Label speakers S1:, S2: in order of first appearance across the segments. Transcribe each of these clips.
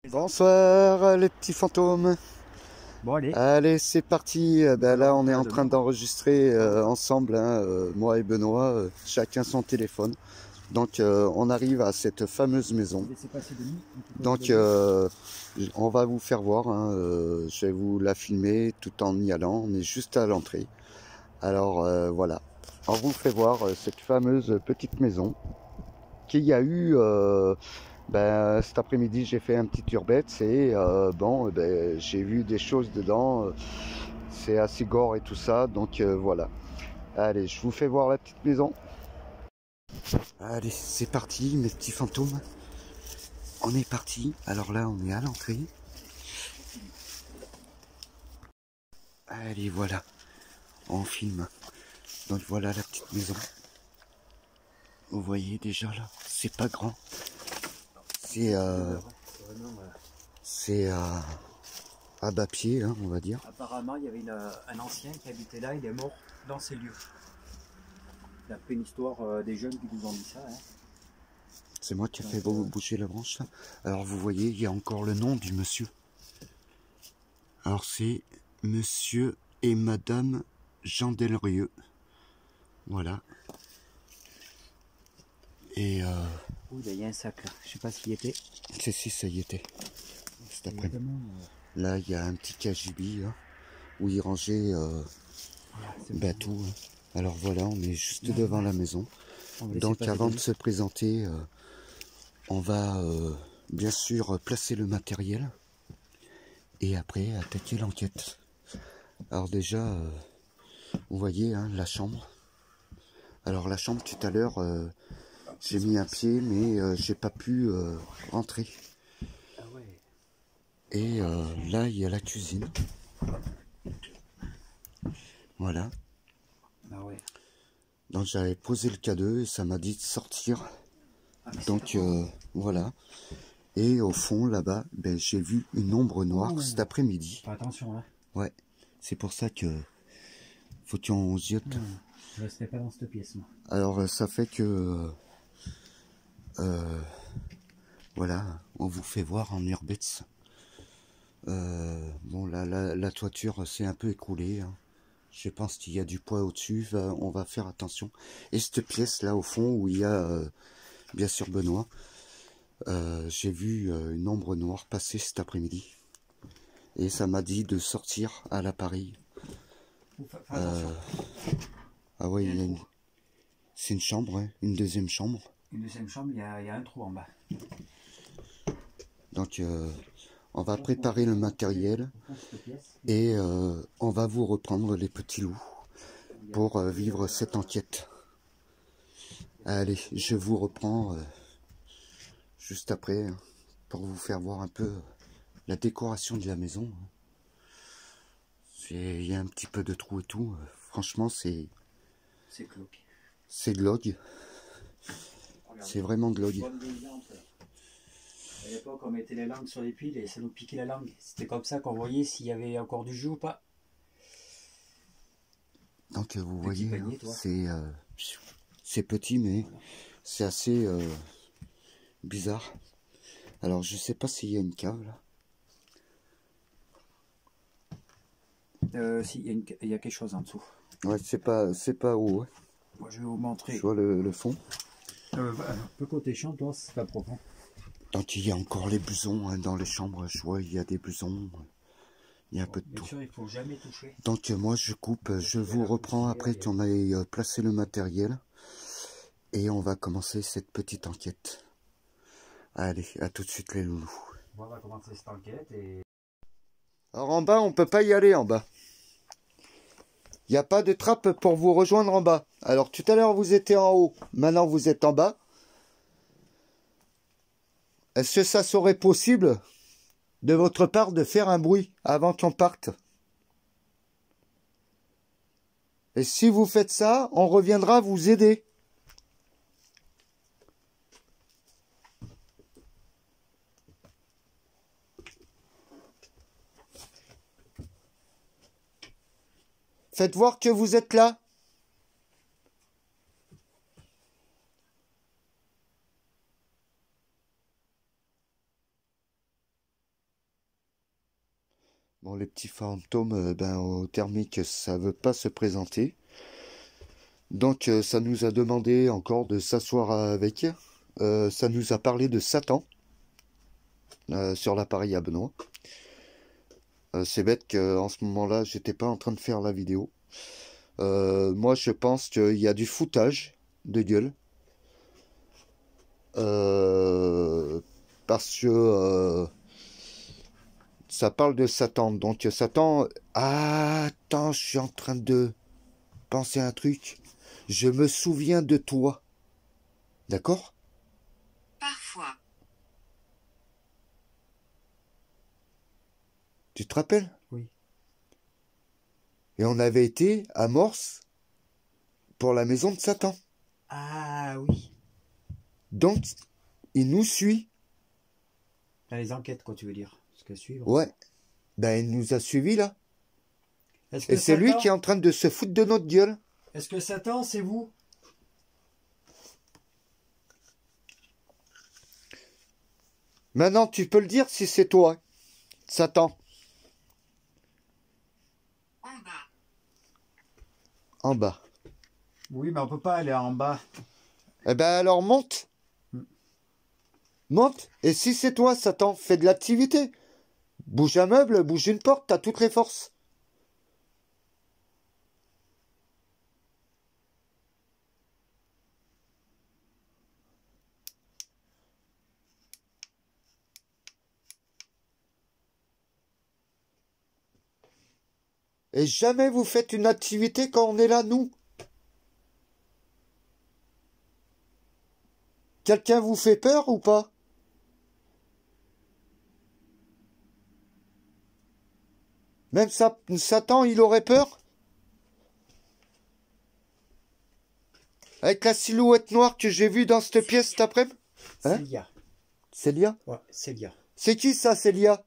S1: Bonsoir les petits fantômes.
S2: Bon allez.
S1: Allez, c'est parti. Là on est en train d'enregistrer ensemble, hein, moi et Benoît, chacun son téléphone. Donc on arrive à cette fameuse maison. Donc on va vous faire voir, hein, je vais vous la filmer tout en y allant. On est juste à l'entrée. Alors voilà, on vous fait voir cette fameuse petite maison qu'il y a eu... cet après-midi j'ai fait un petit urbex et j'ai vu des choses dedans, c'est assez gore et tout ça, donc voilà. Allez, je vous fais voir la petite maison. Allez, c'est parti mes petits fantômes. On est parti, alors là on est à l'entrée. Allez, voilà, on filme. Donc voilà la petite maison. Vous voyez déjà là, c'est pas grand. C'est à bas pied, hein, on va dire.
S2: Apparemment, il y avait un ancien qui habitait là, il est mort dans ces lieux. D'après une histoire des jeunes qui nous ont dit ça. Hein.
S1: C'est moi qui ai fait bouger la branche là. Alors vous voyez, il y a encore le nom du monsieur. Alors c'est monsieur et madame Jean Delrieux. Voilà. Et
S2: il y a un sac là, je sais pas s'il y était.
S1: Si, ça y était. Cet après-midi. Là, il y a un petit cagibi hein, où il rangeait tout. Hein. Alors voilà, on est juste devant la maison. Donc avant de se présenter, on va bien sûr placer le matériel et après attaquer l'enquête. Alors déjà, vous voyez hein, la chambre. Alors la chambre tout à l'heure, j'ai mis un pied mais j'ai pas pu rentrer. Et là il y a la cuisine. Voilà. Donc j'avais posé le K2 et ça m'a dit de sortir. Donc voilà. Et au fond là-bas, j'ai vu une ombre noire cet après-midi.
S2: Attention là.
S1: Ouais. C'est pour ça que faut qu'on ziote.
S2: Je resterai pas dans cette pièce moi.
S1: Alors ça fait que voilà, on vous fait voir en urbex. Bon là, la toiture s'est un peu écroulée. Hein. Je pense qu'il y a du poids au-dessus. On va faire attention. Et cette pièce là au fond où il y a bien sûr Benoît. J'ai vu une ombre noire passer cet après-midi. Et ça m'a dit de sortir à l'appareil. Ah ouais, c'est une chambre, hein, une deuxième chambre.
S2: Une deuxième chambre, il y a un trou en bas.
S1: Donc on va préparer le matériel et on va vous reprendre les petits loups pour vivre cette enquête. Allez, je vous reprends juste après hein, pour vous faire voir un peu la décoration de la maison. Il y a un petit peu de trous et tout. Franchement, c'est
S2: glauque.
S1: C'est glauque. C'est vraiment glauque.
S2: À l'époque, on mettait les langues sur les piles et ça nous piquait la langue. C'était comme ça qu'on voyait s'il y avait encore du jus ou pas.
S1: Donc vous voyez, c'est petit mais voilà. C'est assez bizarre. Alors je sais pas s'il y a une cave là.
S2: Si, il y a quelque chose en dessous.
S1: Ouais, c'est pas où. Ouais.
S2: Moi, je vais vous montrer.
S1: Je vois le fond.
S2: Un peu côté chambre, toi, c'est pas profond.
S1: Donc il y a encore les blousons hein, dans les chambres. Je vois, il y a des blousons. Il y a un peu de tout.
S2: Bien sûr, il faut jamais toucher.
S1: Donc moi je coupe. Je vous reprends après qu'on ait placé le matériel. Et on va commencer cette petite enquête. Allez, à tout de suite les loulous.
S2: On va commencer cette enquête et...
S1: Alors en bas, on peut pas y aller en bas. Il n'y a pas de trappe pour vous rejoindre en bas. Alors tout à l'heure vous étiez en haut, maintenant vous êtes en bas. Est-ce que ça serait possible de votre part de faire un bruit avant qu'on parte? Et si vous faites ça, on reviendra vous aider. Faites voir que vous êtes là. Bon, les petits fantômes, au thermique, ça veut pas se présenter. Donc, ça nous a demandé encore de s'asseoir avec. Ça nous a parlé de Satan sur l'appareil à Benoît. C'est bête qu'en ce moment-là, j'étais pas en train de faire la vidéo. Moi, je pense qu'il y a du foutage de gueule. Parce que ça parle de Satan. Donc Satan... Ah, attends, je suis en train de penser à un truc. Je me souviens de toi. D'accord?
S3: Parfois.
S1: Tu te rappelles?
S2: Oui.
S1: Et on avait été à Morse pour la maison de Satan.
S2: Ah oui.
S1: Donc, il nous suit.
S2: Dans les enquêtes, quoi, tu veux dire. Ce que suivre.
S1: Ouais. Ben, il nous a suivis, là.
S2: Est-ce que
S1: Et c'est lui
S2: Satan-
S1: qui est en train de se foutre de notre gueule.
S2: Est-ce que Satan, c'est vous?
S1: Maintenant, tu peux le dire si c'est toi, Satan.
S3: En bas.
S1: En bas.
S2: Oui, mais on peut pas aller en bas.
S1: Eh ben alors monte. Monte. Et si c'est toi, Satan, fais de l'activité. Bouge un meuble, bouge une porte, t'as toutes les forces. Et jamais vous faites une activité quand on est là, nous. Quelqu'un vous fait peur ou pas? Même Satan, il aurait peur? Avec la silhouette noire que j'ai vue dans cette pièce cet après-midi? Hein?
S2: Célia.
S1: Célia?
S2: Ouais, Célia.
S1: C'est qui ça, Célia?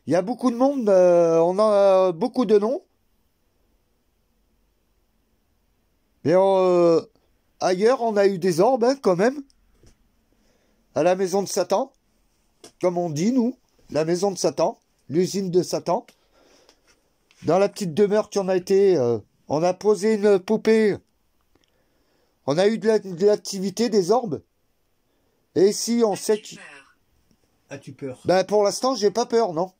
S1: Il y a beaucoup de monde, on a beaucoup de noms. Mais ailleurs, on a eu des orbes, hein, quand même. À la maison de Satan. Comme on dit, nous. La maison de Satan. L'usine de Satan. Dans la petite demeure qu'on a été, on a posé une poupée. On a eu de l'activité, des orbes. Et si on sait que...
S2: As-tu peur?
S1: Ben, pour l'instant, j'ai pas peur, non.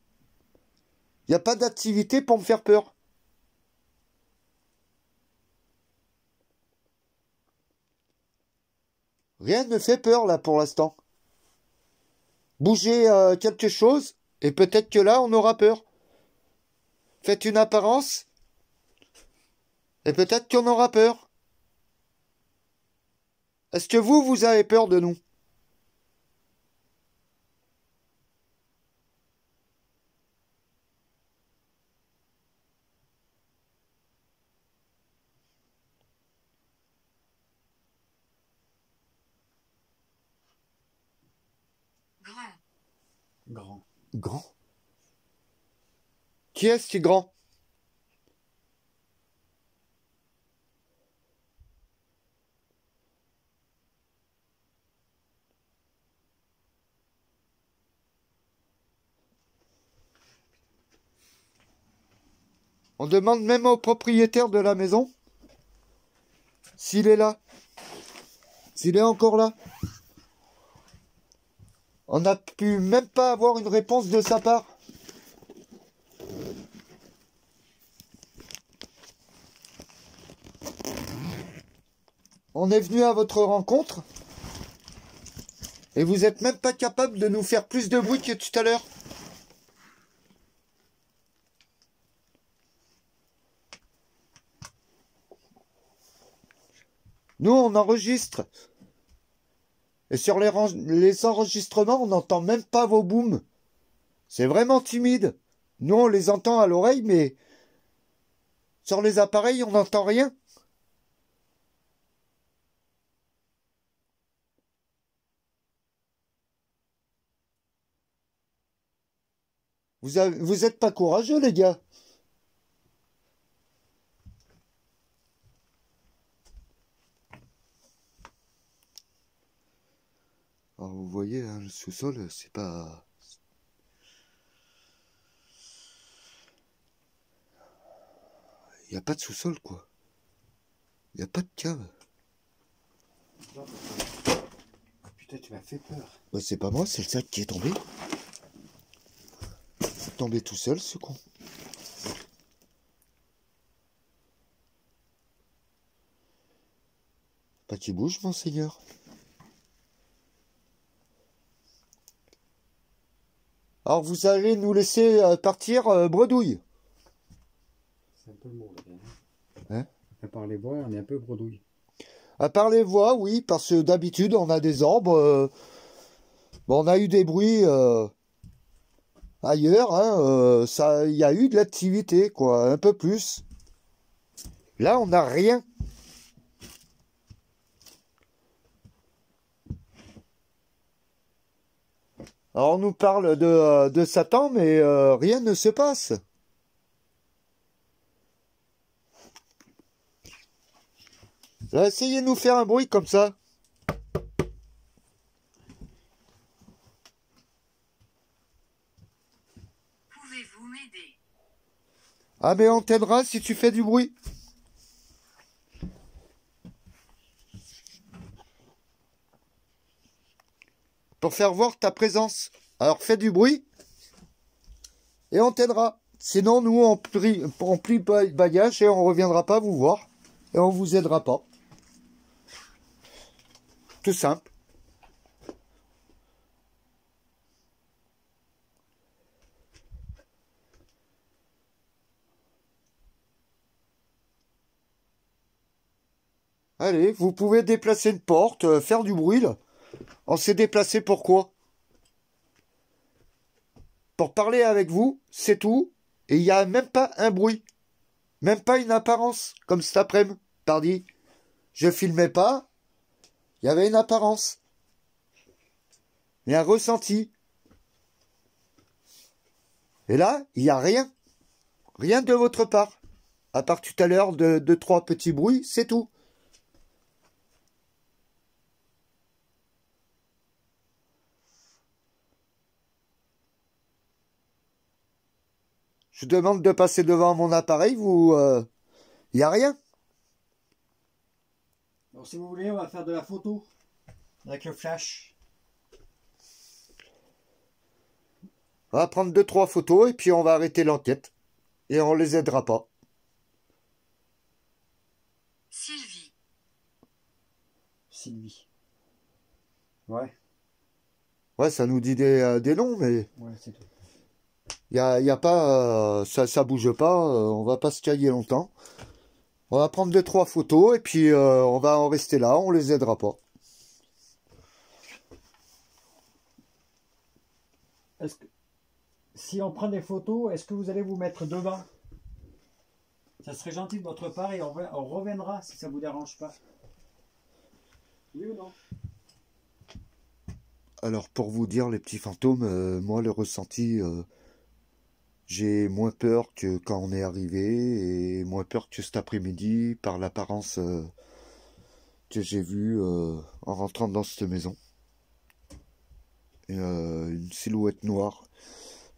S1: Il n'y a pas d'activité pour me faire peur. Rien ne me fait peur, là, pour l'instant. Bougez quelque chose, et peut-être que là, on aura peur. Faites une apparence, et peut-être qu'on aura peur. Est-ce que vous avez peur de nous?
S3: Grand.
S2: Grand.
S1: Grand? Qui est-ce qui est grand? On demande même au propriétaire de la maison s'il est là. S'il est encore là. On n'a pu même pas avoir une réponse de sa part. On est venu à votre rencontre et vous n'êtes même pas capable de nous faire plus de bruit que tout à l'heure. Nous, on enregistre. Et sur les enregistrements, on n'entend même pas vos booms. C'est vraiment timide. Nous, on les entend à l'oreille, mais Sur les appareils, on n'entend rien. Vous êtes pas courageux, les gars. Alors, vous voyez, hein, le sous-sol, c'est pas... Il n'y a pas de sous-sol, quoi. Il n'y a pas de cave.
S2: Putain, tu m'as fait peur.
S1: Bah, c'est pas moi, c'est le sac qui est tombé. C'est tombé tout seul, ce con. Pas qu'il bouge, monseigneur. Alors, vous allez nous laisser partir bredouille.
S2: C'est un peu le mot, là.
S1: Hein?
S2: À part les voix, on est un peu bredouille.
S1: À part les voix, oui, parce que d'habitude, on a des orbes. Bon, on a eu des bruits ailleurs. Hein, il y a eu de l'activité, quoi, un peu plus. Là, on n'a rien. Alors, on nous parle de Satan, mais rien ne se passe. Là, essayez de nous faire un bruit comme ça.
S3: Pouvez-vous m'aider?
S1: Ah, mais on t'aidera si tu fais du bruit. Pour faire voir ta présence. Alors, fais du bruit. Et on t'aidera. Sinon, nous, on plie bagage et on reviendra pas vous voir. Et on vous aidera pas. Tout simple. Allez, vous pouvez déplacer une porte, faire du bruit, là. On s'est déplacé pourquoi? Pour parler avec vous, c'est tout. Et il n'y a même pas un bruit. Même pas une apparence, comme cet après-midi. Pardi. Je filmais pas. Il y avait une apparence. Et un ressenti. Et là, il n'y a rien. Rien de votre part. À part tout à l'heure de 3 petits bruits, c'est tout. Je demande de passer devant mon appareil, vous... Il n'y a rien.
S2: Alors, si vous voulez, on va faire de la photo. Avec le flash.
S1: On va prendre 2-3 photos et puis on va arrêter l'enquête. Et on les aidera pas.
S3: Sylvie.
S2: Sylvie. Ouais.
S1: Ouais, ça nous dit des noms, mais...
S2: Ouais, c'est tout.
S1: Y a pas... ça bouge pas, on va pas se cailler longtemps. On va prendre 2-3 photos et puis on va en rester là, on les aidera pas.
S2: Est-ce que... Si on prend des photos, est-ce que vous allez vous mettre devant? Ça serait gentil de votre part et on reviendra si ça vous dérange pas. Oui ou non?
S1: Alors pour vous dire les petits fantômes, moi le ressenti, j'ai moins peur que quand on est arrivé et moins peur que cet après-midi par l'apparence que j'ai vue en rentrant dans cette maison. Et, une silhouette noire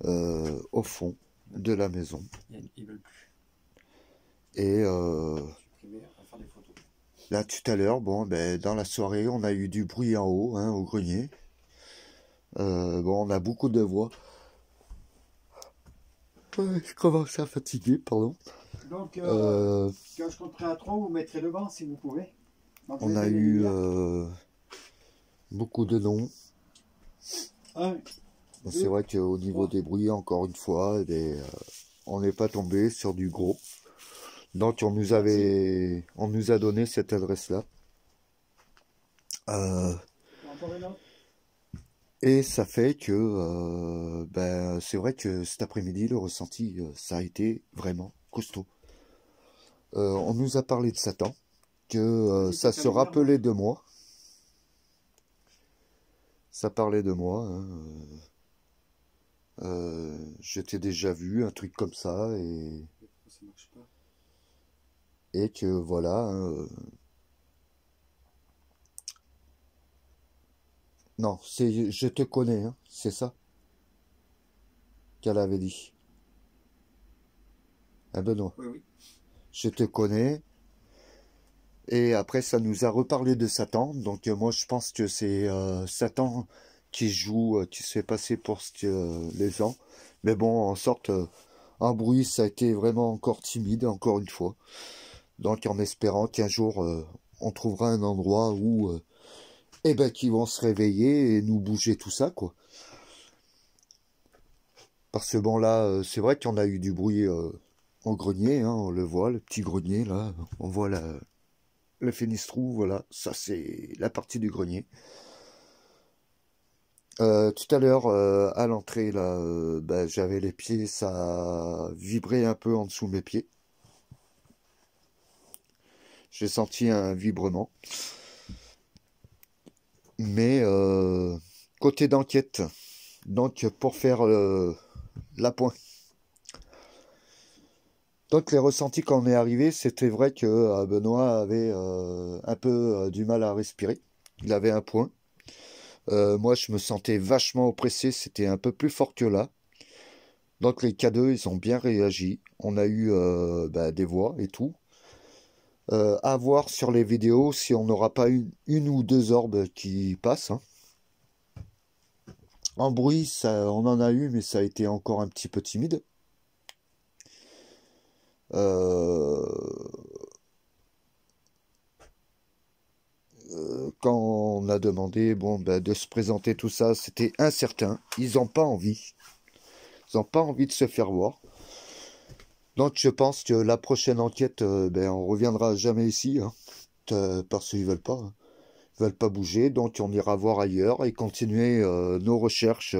S1: au fond de la maison.
S2: Ils veulent plus.
S1: Et
S2: Faire des photos.
S1: là tout à l'heure, bon, ben, dans la soirée, on a eu du bruit en haut, hein, au grenier. Bon, on a beaucoup de voix. Je commence à fatiguer, pardon.
S2: Donc, quand je compterai à 3, vous mettrez devant si vous pouvez. Donc,
S1: On a eu beaucoup de noms. C'est vrai qu'au niveau des bruits, encore une fois, eh bien, on n'est pas tombé sur du gros. Donc on nous a donné cette adresse-là. Et ça fait que ben, c'est vrai que cet après-midi, le ressenti, ça a été vraiment costaud. On nous a parlé de Satan, que
S2: Oui,
S1: ça
S2: c'est
S1: se
S2: un
S1: rappelait de moi. Ça parlait de moi, hein. Je t'ai déjà vu, un truc comme ça,
S2: Ça marche pas.
S1: et que voilà, hein, non, c'est je te connais, hein, c'est ça qu'elle avait dit. Ah Benoît,
S2: Oui, oui.
S1: je te connais. Et après, ça nous a reparlé de Satan. Donc moi, je pense que c'est Satan qui joue, qui se fait passer pour ce que les gens. Mais bon, en sorte, un bruit, ça a été vraiment encore timide, encore une fois. Donc en espérant qu'un jour, on trouvera un endroit où, eh ben, qui vont se réveiller et nous bouger tout ça, quoi. Parce que bon, là, c'est vrai qu'on a eu du bruit au grenier, hein, on le voit, le petit grenier, là. On voit le fenestrou, voilà. Ça, c'est la partie du grenier. Tout à l'heure, à l'entrée, là, bah, j'avais les pieds, ça vibrait un peu en dessous de mes pieds. J'ai senti un vibrement. Mais côté d'enquête, donc pour faire la pointe. Donc les ressentis quand on est arrivé, c'était vrai que Benoît avait un peu du mal à respirer. Il avait un point. Moi, je me sentais vachement oppressé, c'était un peu plus fort que là. Donc les K2, ils ont bien réagi. On a eu bah, des voix et tout. À voir sur les vidéos si on n'aura pas une ou deux orbes qui passent, hein. En bruit, ça, on en a eu, mais ça a été encore un petit peu timide. Euh, Quand on a demandé bon, bah, de se présenter tout ça, c'était incertain. Ils n'ont pas envie. Ils n'ont pas envie de se faire voir. Donc je pense que la prochaine enquête, ben, on reviendra jamais ici, hein, parce qu'ils veulent pas, hein. Ils veulent pas bouger, donc on ira voir ailleurs et continuer nos recherches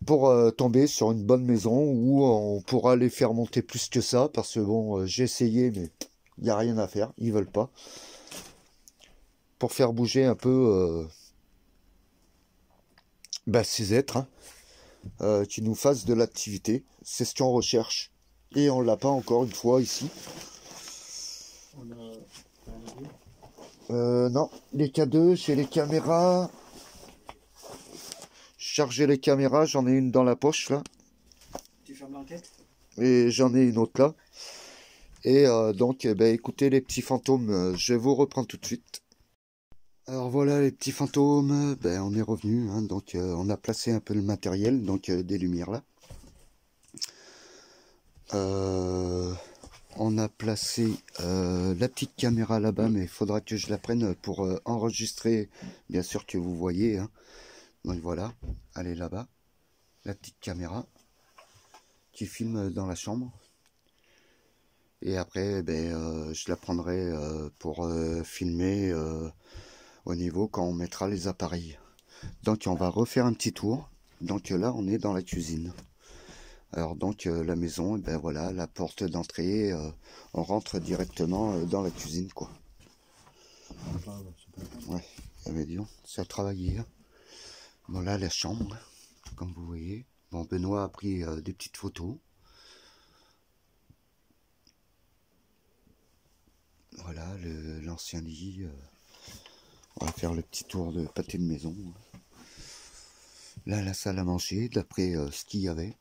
S1: pour tomber sur une bonne maison où on pourra les faire monter plus que ça, parce que bon, j'ai essayé, mais il n'y a rien à faire, ils veulent pas. Pour faire bouger un peu bah, ces êtres, hein, qui nous fassent de l'activité. C'est ce qu'on recherche. Et on l'a pas encore une fois ici.
S2: On a
S1: Non, les K2, j'ai les caméras. Charger les caméras, j'en ai une dans la poche là.
S2: Tu fermes l'enquête?
S1: Et j'en ai une autre là. Et donc, ben, écoutez les petits fantômes, je vous reprends tout de suite. Alors voilà les petits fantômes, ben, on est revenu, hein, donc on a placé un peu le matériel, donc des lumières là. On a placé la petite caméra là-bas, mais il faudra que je la prenne pour enregistrer, bien sûr que vous voyez, hein. Donc voilà, elle est là-bas, la petite caméra qui filme dans la chambre. Et après, ben, je la prendrai pour filmer au niveau quand on mettra les appareils. Donc on va refaire un petit tour. Donc là, on est dans la cuisine. Alors donc la maison, ben voilà, la porte d'entrée, on rentre directement dans la cuisine, quoi. Ouais, mais disons, ça a travaillé, hein. Bon là, la chambre, comme vous voyez. Bon, Benoît a pris des petites photos. Voilà, l'ancien lit. On va faire le petit tour de pâté de maison. Là, la salle à manger, d'après ce qu'il y avait.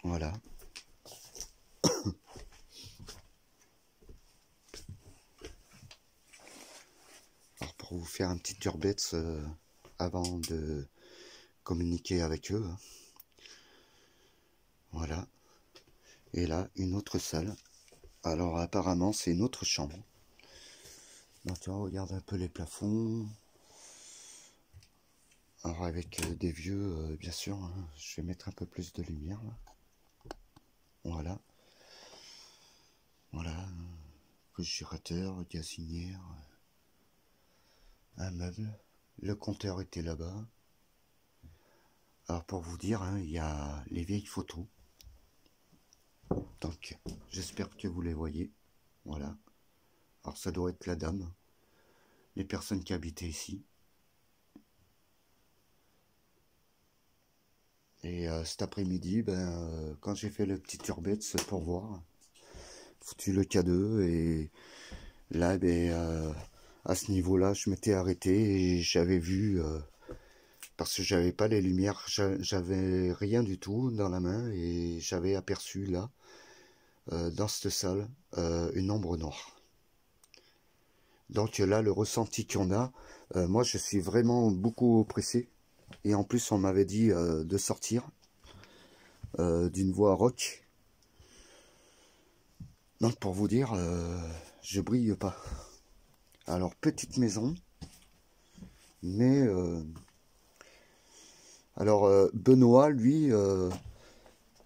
S1: Voilà. Alors, pour vous faire un petit urbex avant de communiquer avec eux, hein. Voilà. Et là, une autre salle. Alors, apparemment, c'est une autre chambre. Maintenant, on regarde un peu les plafonds. Alors, avec des vieux, bien sûr, hein, je vais mettre un peu plus de lumière, là. Voilà. Voilà. Réfrigérateur, gazinière. Un meuble. Le compteur était là-bas. Alors pour vous dire, hein, il y a les vieilles photos. Donc j'espère que vous les voyez. Voilà. Alors ça doit être la dame, les personnes qui habitaient ici. Et cet après-midi, quand j'ai fait le petit urbex pour voir, foutu le K2 et là, à ce niveau-là, je m'étais arrêté et j'avais vu, parce que j'avais pas les lumières, j'avais rien du tout dans la main et j'avais aperçu là, dans cette salle, une ombre noire. Donc là, le ressenti qu'on a, moi je suis vraiment beaucoup oppressé. Et en plus, on m'avait dit de sortir d'une voie rock. Donc pour vous dire, je brille pas. Alors petite maison, mais Benoît, lui,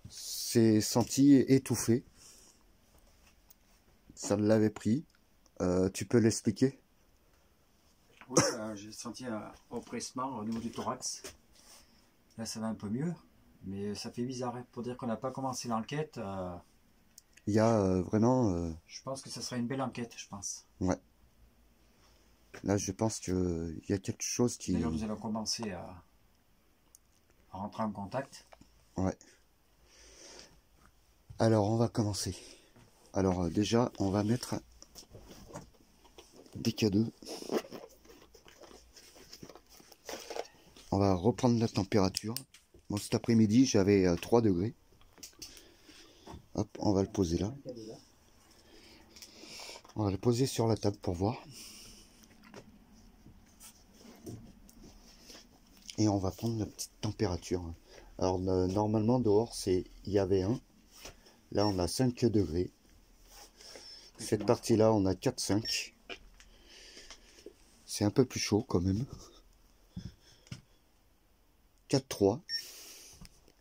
S1: s'est senti étouffé. Ça l'avait pris. Tu peux l'expliquer?
S2: Oui, j'ai senti un oppressement au niveau du thorax. Là, ça va un peu mieux, mais ça fait bizarre. Pour dire qu'on n'a pas commencé l'enquête,
S1: Il y a vraiment...
S2: je pense que ce sera une belle enquête, je pense.
S1: Ouais. Là, je pense qu'il y a quelque chose qui...
S2: D'ailleurs, nous allons commencer à rentrer en contact.
S1: Ouais. Alors, on va commencer. Alors, déjà, on va mettre des K2. On va reprendre la température. Bon, cet après-midi, j'avais 3 degrés. Hop, on va le poser là. On va le poser sur la table pour voir. Et on va prendre la petite température. Alors, normalement, dehors, il y avait 1. Là, on a 5 degrés. Cette partie-là, on a 4-5. C'est un peu plus chaud quand même. 4-3.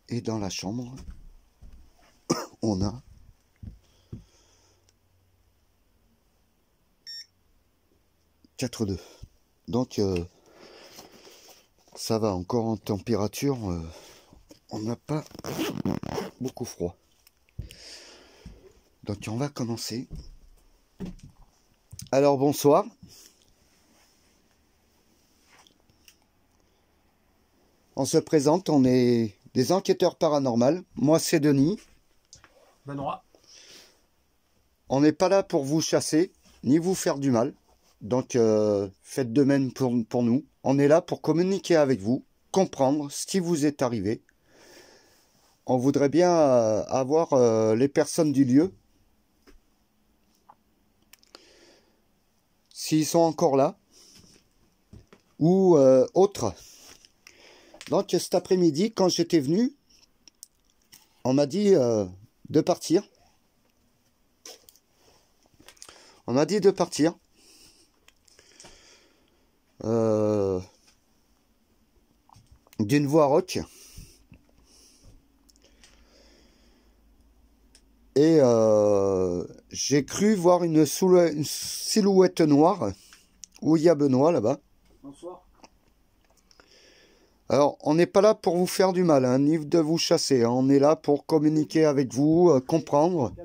S1: Et dans la chambre, on a 4-2. Donc, ça va encore en température. On n'a pas beaucoup froid. Donc, on va commencer. Alors, bonsoir. On se présente, on est des enquêteurs paranormaux. Moi, c'est Denis.
S2: Benoît.
S1: On n'est pas là pour vous chasser, ni vous faire du mal. Donc, faites de même pour nous. On est là pour communiquer avec vous, comprendre ce qui vous est arrivé. On voudrait bien avoir les personnes du lieu. S'ils sont encore là. Ou autres. Donc cet après-midi, quand j'étais venu, on m'a dit de partir. On m'a dit de partir. D'une voie rock. Et j'ai cru voir une silhouette noire où il y a Benoît là-bas.
S2: Bonsoir.
S1: Alors, on n'est pas là pour vous faire du mal, hein, ni de vous chasser. Hein. On est là pour communiquer avec vous, comprendre.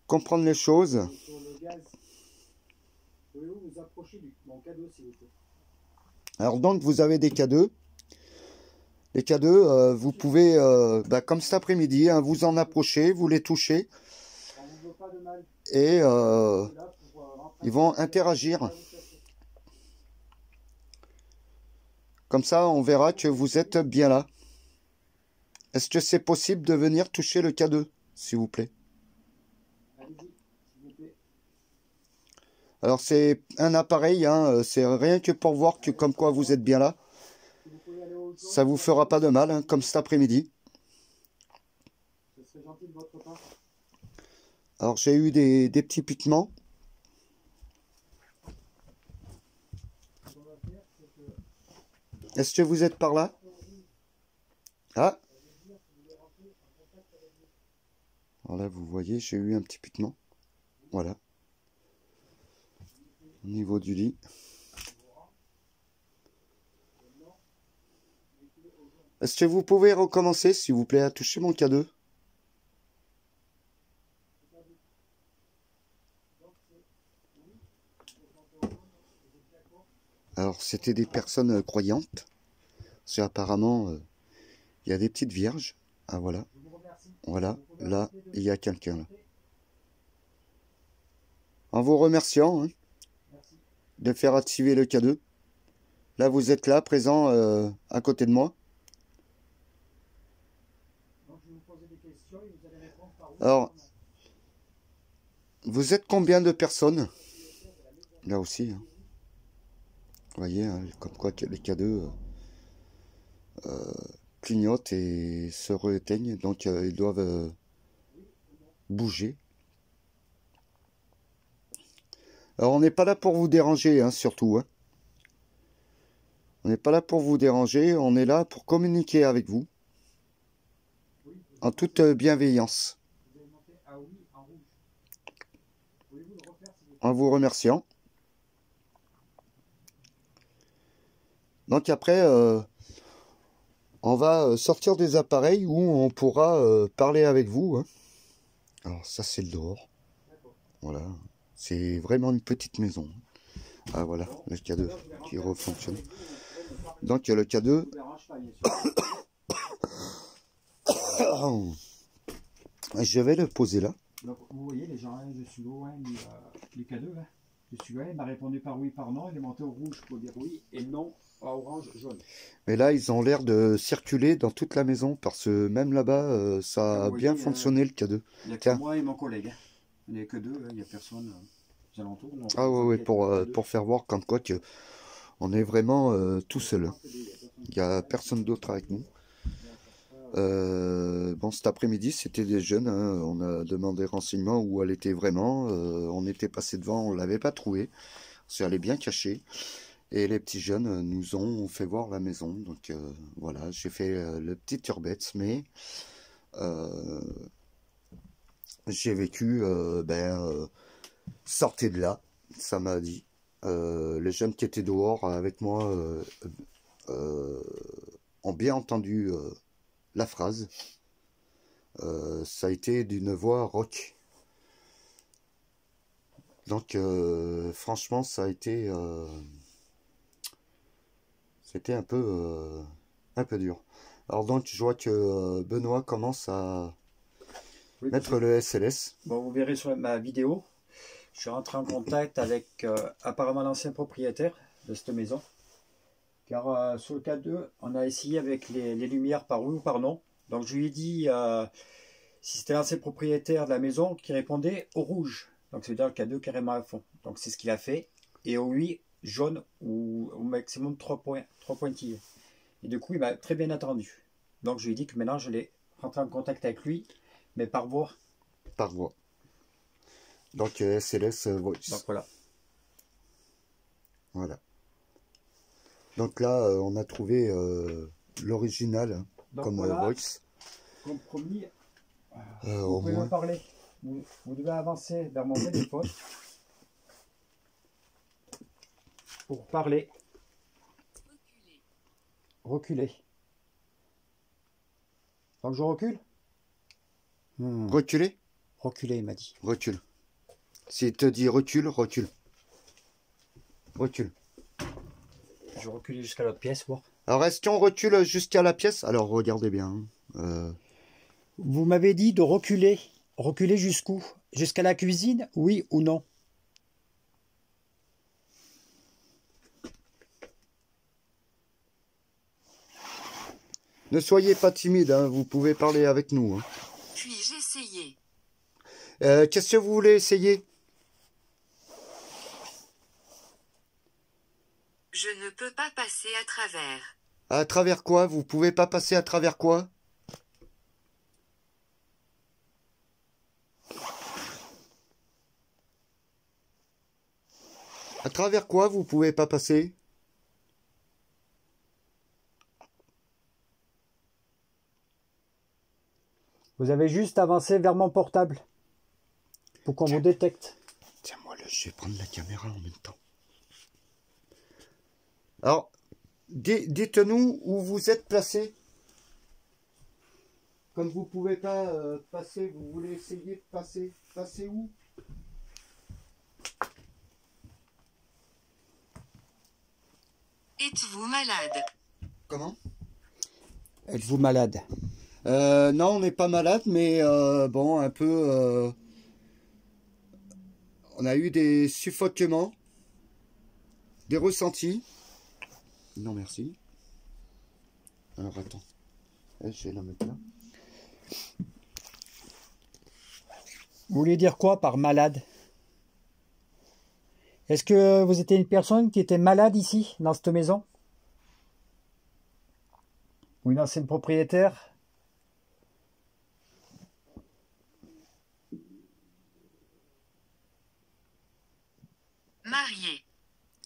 S1: Comprendre les choses. Alors donc, vous avez des K2. Les K2, vous pouvez, comme cet après-midi, hein, vous en approcher, vous les touchez. Et ils vont interagir. Comme ça, on verra que vous êtes bien là. Est-ce que c'est possible de venir toucher le K2, s'il vous plaît? Alors, c'est un appareil, hein, c'est rien que pour voir que comme quoi vous êtes bien là. Ça vous fera pas de mal, hein, comme cet après-midi. Alors, j'ai eu des petits piquements. Est-ce que vous êtes par là? Ah! Alors là, vous voyez, j'ai eu un petit piquement. Voilà. Au niveau du lit. Est-ce que vous pouvez recommencer, s'il vous plaît, à toucher mon K2? Alors c'était des personnes croyantes. Parce qu'apparemment, il y a des petites vierges. Ah voilà. Voilà, là, il y a quelqu'un là. En vous remerciant hein, de faire activer le K2. Là, vous êtes là, présent à côté de moi. Alors, vous êtes combien de personnes? Là aussi. Hein. Vous voyez, hein, comme quoi les K2 clignotent et se rééteignent. Donc, ils doivent bouger. Alors, on n'est pas là pour vous déranger, hein, surtout. Hein. On n'est pas là pour vous déranger, on est là pour communiquer avec vous. En toute bienveillance. En vous remerciant. Donc après, on va sortir des appareils où on pourra parler avec vous. Hein. Alors ça c'est le dehors. Voilà. C'est vraiment une petite maison. Ah voilà, le K2 qui refonctionne. Donc le K2. Je vais le poser là.
S2: Donc, vous voyez les gens, hein, je suis loin, les K2. Hein. Je suis loin, il m'a répondu par oui, par non. Il est monté au rouge pour dire oui et non à orange, jaune.
S1: Mais là, ils ont l'air de circuler dans toute la maison parce que même là-bas, ça a bien fonctionné le K2.
S2: Il n'y a que moi et mon collègue. Hein. Il n'y a que deux, hein. Il n'y a personne aux alentours. Non,
S1: ah ouais, pour faire voir comme quoi que on est vraiment tout seul. Il n'y a personne d'autre avec nous. Bon, cet après-midi, c'était des jeunes. Hein. On a demandé renseignements où elle était vraiment. On était passé devant, on ne l'avait pas trouvée. Elle est bien cachée. Et les petits jeunes nous ont fait voir la maison. Donc voilà, j'ai fait le petit urbex, mais j'ai vécu, sortez de là, ça m'a dit. Les jeunes qui étaient dehors avec moi ont bien entendu la phrase. Ça a été d'une voix rock. Donc franchement ça a été c'était un peu dur. Alors donc je vois que Benoît commence à mettre le SLS.
S2: Bon, vous verrez sur ma vidéo, je suis rentré en contact avec apparemment l'ancien propriétaire de cette maison. Car sur le K2, on a essayé avec les lumières par oui ou par non. Donc je lui ai dit si c'était l'ancien propriétaire de la maison qui répondait au rouge. Donc ça veut dire le K2 carrément à fond. Donc c'est ce qu'il a fait. Et au oui, jaune ou au maximum 3 pointillés. Et du coup, il m'a très bien attendu. Donc je lui ai dit que maintenant je l'ai rentré en contact avec lui, mais par voix.
S1: Par voix. Donc SLS Voice.
S2: Donc voilà.
S1: Voilà. Donc là, on a trouvé l'original hein, comme
S2: voilà,
S1: Voice.
S2: Comme promis, vous
S1: au
S2: pouvez
S1: moins.
S2: me parler. Vous devez avancer vers mon téléphone pour parler. Reculer. Donc je recule.
S1: Reculer.
S2: Reculer, il m'a dit.
S1: Recule. S'il te dit recule, recule. Recule.
S2: Je recule jusqu'à l'autre pièce. Bon.
S1: Alors est-ce qu'on recule jusqu'à la pièce? Alors regardez bien.
S2: Vous m'avez dit de reculer. Reculer jusqu'où? Jusqu'à la cuisine? Oui ou non?
S1: Ne soyez pas timide, hein, vous pouvez parler avec nous. Hein.
S3: Puis-je essayer?
S1: Qu'est-ce que vous voulez essayer?
S3: Je ne peux pas passer à travers.
S1: À travers quoi? Vous pouvez pas passer à travers quoi? À travers quoi vous pouvez pas passer?
S2: Vous avez juste avancé vers mon portable pour qu'on vous détecte.
S1: Tiens-moi, je vais prendre la caméra en même temps. Alors, dites-nous où vous êtes placé. Comme vous pouvez pas passer, vous voulez essayer de passer. Passer où?
S3: Êtes-vous malade?
S1: Comment?
S2: Êtes-vous malade?
S1: Non, on n'est pas malade, mais bon, un peu... on a eu des suffoquements, des ressentis. Non, merci. Alors, attends. Je vais la mettre là.
S2: Vous voulez dire quoi par malade? Est-ce que vous étiez une personne qui était malade ici, dans cette maison? Ou une ancienne propriétaire?
S3: Marié.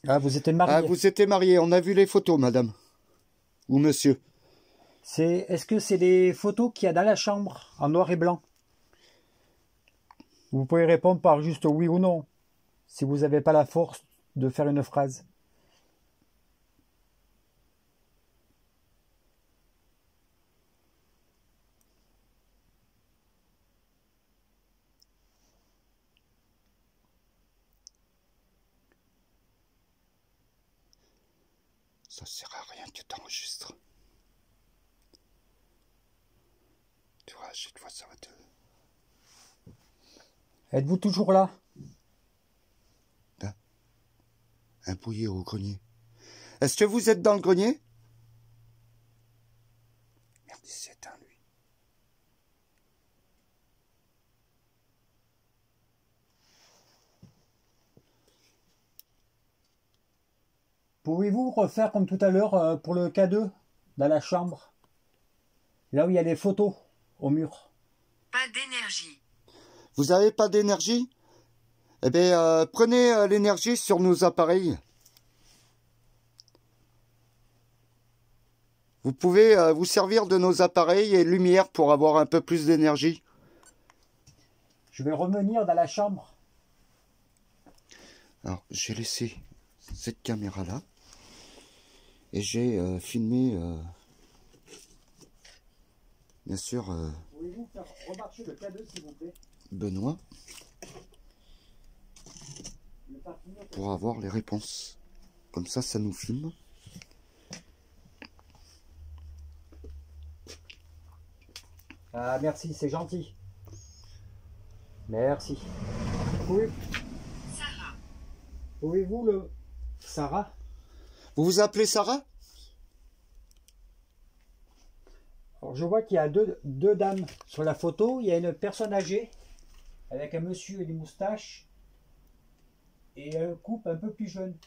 S2: Ah, vous étiez marié.
S1: Ah, vous étiez marié, on a vu les photos, madame. Ou monsieur.
S2: Est-ce que c'est des photos qu'il y a dans la chambre, en noir et blanc? Vous pouvez répondre par juste oui ou non, si vous n'avez pas la force de faire une phrase.
S1: Ça sert à rien que t'enregistres. Tu vois, chaque fois ça va te...
S2: Êtes-vous toujours là?
S1: Là. Un bouillir au grenier. Est-ce que vous êtes dans le grenier? Merde, il s'est éteint, lui.
S2: Pouvez-vous refaire comme tout à l'heure pour le K2, dans la chambre? Là où il y a les photos, au mur.
S3: Pas d'énergie.
S1: Vous n'avez pas d'énergie? Eh bien, prenez l'énergie sur nos appareils. Vous pouvez vous servir de nos appareils et lumière pour avoir un peu plus d'énergie.
S2: Je vais revenir dans la chambre.
S1: Alors, j'ai laissé cette caméra-là. Et j'ai filmé, bien sûr,
S2: Pouvez-vous faire remarcher le K2, s'il vous plaît?
S1: Benoît, pour avoir les réponses. Comme ça nous filme.
S2: Ah, merci, c'est gentil. Merci.
S3: Sarah.
S2: Pouvez-vous le... Sarah?
S1: Vous vous appelez Sarah?
S2: Alors, je vois qu'il y a deux dames sur la photo. Il y a une personne âgée avec un monsieur et des moustaches et un couple un peu plus jeune.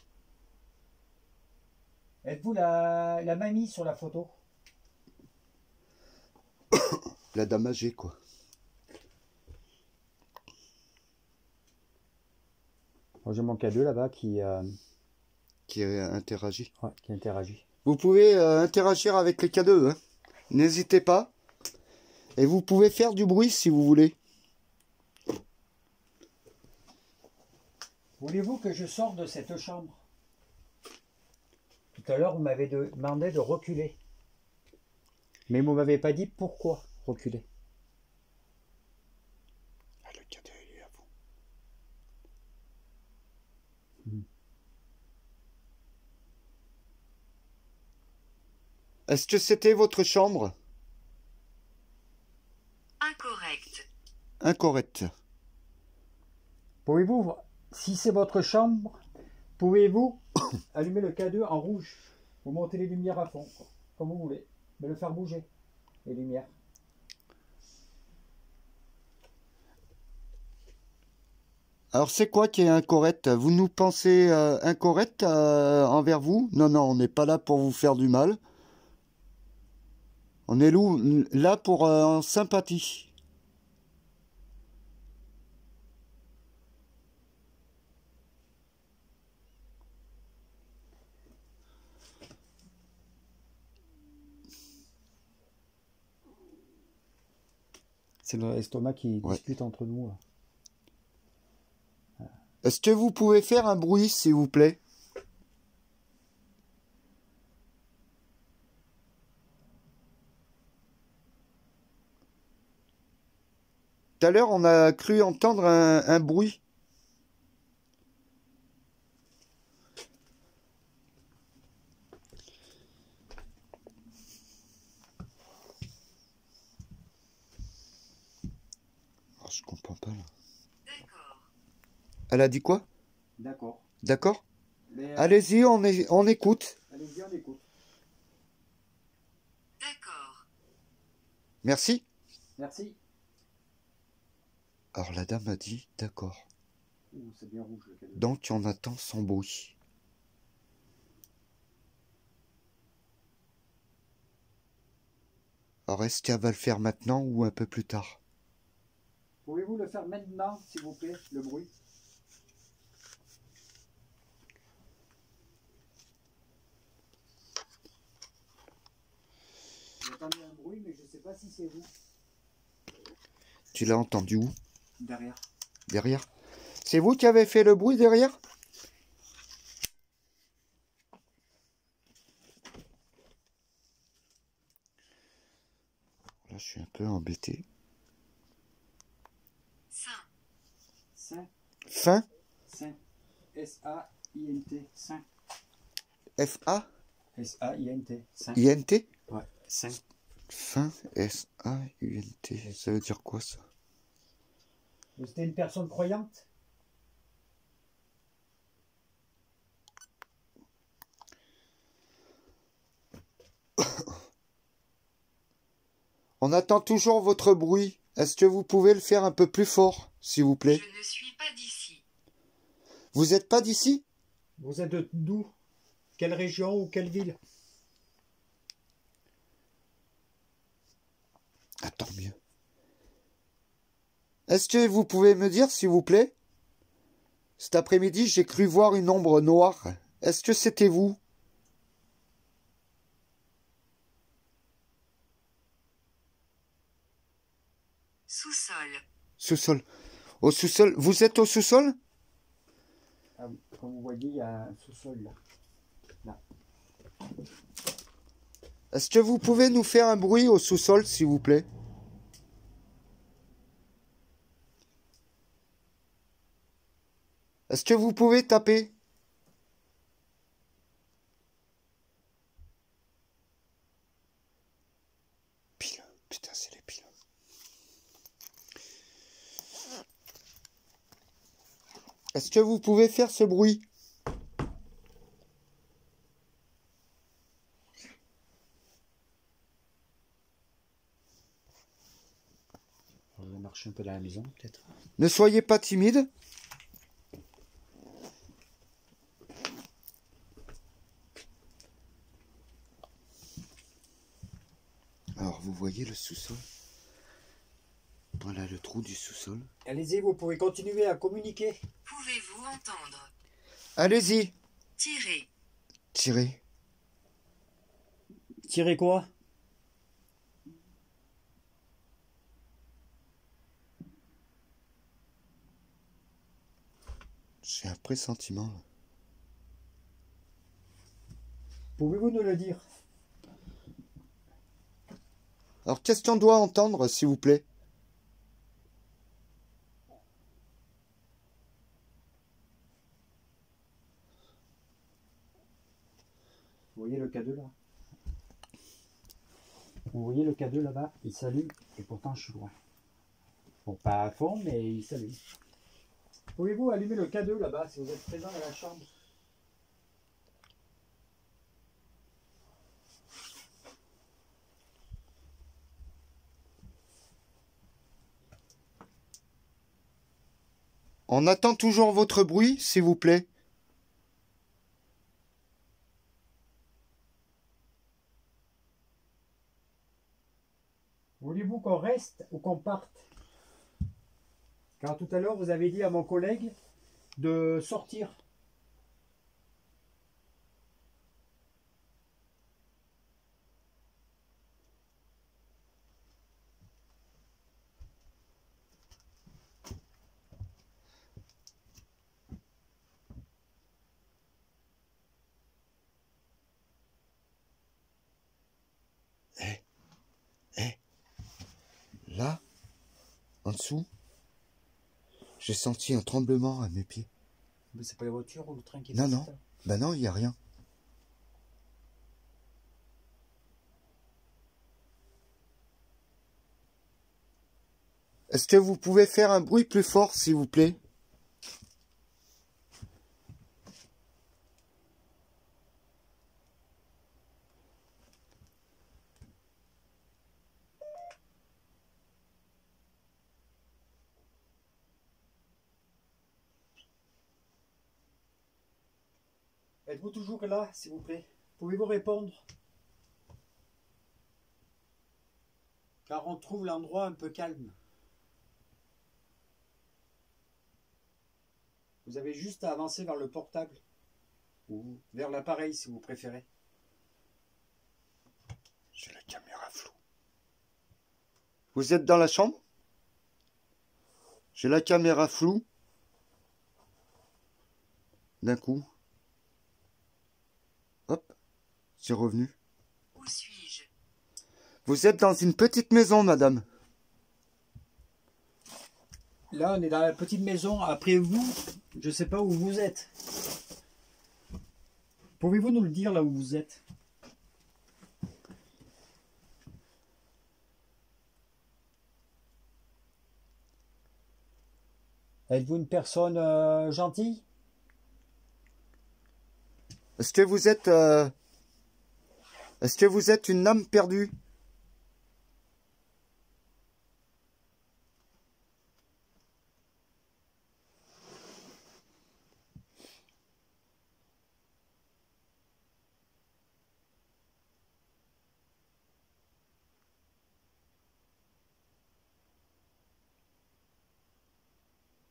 S2: Êtes-vous la mamie sur la photo?
S1: La dame âgée, quoi.
S2: Moi, j'ai mon K2 là-bas qui
S1: interagit.
S2: ouais, qui interagit.
S1: Vous pouvez interagir avec les K2, hein. N'hésitez pas. Et vous pouvez faire du bruit si vous voulez.
S2: Voulez-vous que je sorte de cette chambre? Tout à l'heure, vous m'avez demandé de reculer. Mais vous ne m'avez pas dit pourquoi reculer.
S1: Ah, le K2, il est à vous. Est-ce que c'était votre chambre?
S3: Incorrect.
S1: Incorrect.
S2: Pouvez-vous, si c'est votre chambre, pouvez-vous allumer le K2 en rouge? Vous montez les lumières à fond, comme vous voulez. Mais le faire bouger, les lumières.
S1: Alors c'est quoi qui est incorrect? Vous nous pensez incorrect envers vous? Non, non, on n'est pas là pour vous faire du mal. On est là pour en sympathie.
S2: C'est l'estomac qui discute entre nous. Là.
S1: Est-ce que vous pouvez faire un bruit, s'il vous plaît? Tout à l'heure, on a cru entendre un bruit. Je comprends pas là.
S3: D'accord.
S1: Elle a dit quoi?
S2: D'accord.
S1: D'accord?
S2: Mais,
S1: Allez-y, on écoute.
S2: allez-y, on écoute.
S3: D'accord.
S1: Merci.
S2: Merci.
S1: Alors la dame a dit d'accord.
S2: Ouh, c'est bien rouge le cadeau.
S1: Donc on attend sans bruit. Alors est-ce qu'elle va le faire maintenant ou un peu plus tard?
S2: Pouvez-vous le faire maintenant, s'il vous plaît, le bruit? J'entendais un bruit, mais je ne sais pas si c'est vous.
S1: Tu l'as entendu où?
S2: Derrière.
S1: Derrière? C'est vous qui avez fait le bruit derrière? Là je suis un peu embêté.
S3: Saint.
S2: Saint.
S1: Fin?
S2: Saint. S-A-I-N-T. Saint.
S1: F-A?
S2: S-A-I-N-T. Saint.
S1: I-N-T?
S2: Ouais. Saint.
S1: Fin? S-A-U-N-T. Ça veut dire quoi ça?
S2: C'était une personne croyante?
S1: On attend toujours votre bruit. Est-ce que vous pouvez le faire un peu plus fort, s'il vous plaît?
S3: Je ne suis pas d'ici.
S1: Vous n'êtes pas d'ici?
S2: Vous êtes d'où? Quelle région ou quelle ville?
S1: Ah, tant mieux. Est-ce que vous pouvez me dire, s'il vous plaît? Cet après-midi, j'ai cru voir une ombre noire. Est-ce que c'était vous?
S3: Sous-sol.
S1: Sous-sol. Au sous-sol. Vous êtes au sous-sol?
S2: Ah oui, comme vous voyez, il y a un sous-sol là. Là.
S1: Est-ce que vous pouvez nous faire un bruit au sous-sol, s'il vous plaît? Est-ce que vous pouvez taper? Pile. Putain, c'est les piles. Est-ce que vous pouvez faire ce bruit?
S2: On va marcher un peu dans la maison, peut-être.
S1: Ne soyez pas timide. Alors, vous voyez le sous-sol? Voilà le trou du sous-sol.
S2: Allez-y, vous pouvez continuer à communiquer.
S3: Pouvez-vous entendre?
S1: Allez-y.
S3: Tirer.
S1: Tirez.
S2: Tirer quoi?
S1: J'ai un pressentiment.
S2: Pouvez-vous nous le dire?
S1: Alors, qu'est-ce qu'on doit entendre, s'il vous plaît?
S2: Vous voyez le K2 là? Vous voyez le K2 là-bas? Il s'allume et pourtant je suis loin. Bon, pas à fond, mais il s'allume. Pouvez-vous allumer le K2 là-bas si vous êtes présent dans la chambre?
S1: On attend toujours votre bruit, s'il vous plaît.
S2: Voulez-vous qu'on reste ou qu'on parte? Car tout à l'heure, vous avez dit à mon collègue de sortir.
S1: Là, en dessous, j'ai senti un tremblement à mes pieds.
S2: Mais c'est pas la voiture ou le train qui
S1: Non,
S2: passe,
S1: non.
S2: ça?
S1: Ben non, il n'y a rien. Est-ce que vous pouvez faire un bruit plus fort, s'il vous plaît?
S2: Êtes-vous toujours là, s'il vous plaît? Pouvez-vous répondre? Car on trouve l'endroit un peu calme. Vous avez juste à avancer vers le portable. Ou vers l'appareil, si vous préférez.
S1: J'ai la caméra floue. Vous êtes dans la chambre? J'ai la caméra floue. D'un coup. Hop, c'est revenu.
S3: Où suis-je?
S1: Vous êtes dans une petite maison, madame.
S2: Là, on est dans la petite maison. Après vous, je ne sais pas où vous êtes. Pouvez-vous nous le dire là où vous êtes? Êtes-vous une personne gentille?
S1: Est-ce que vous êtes... Est-ce que vous êtes une âme perdue?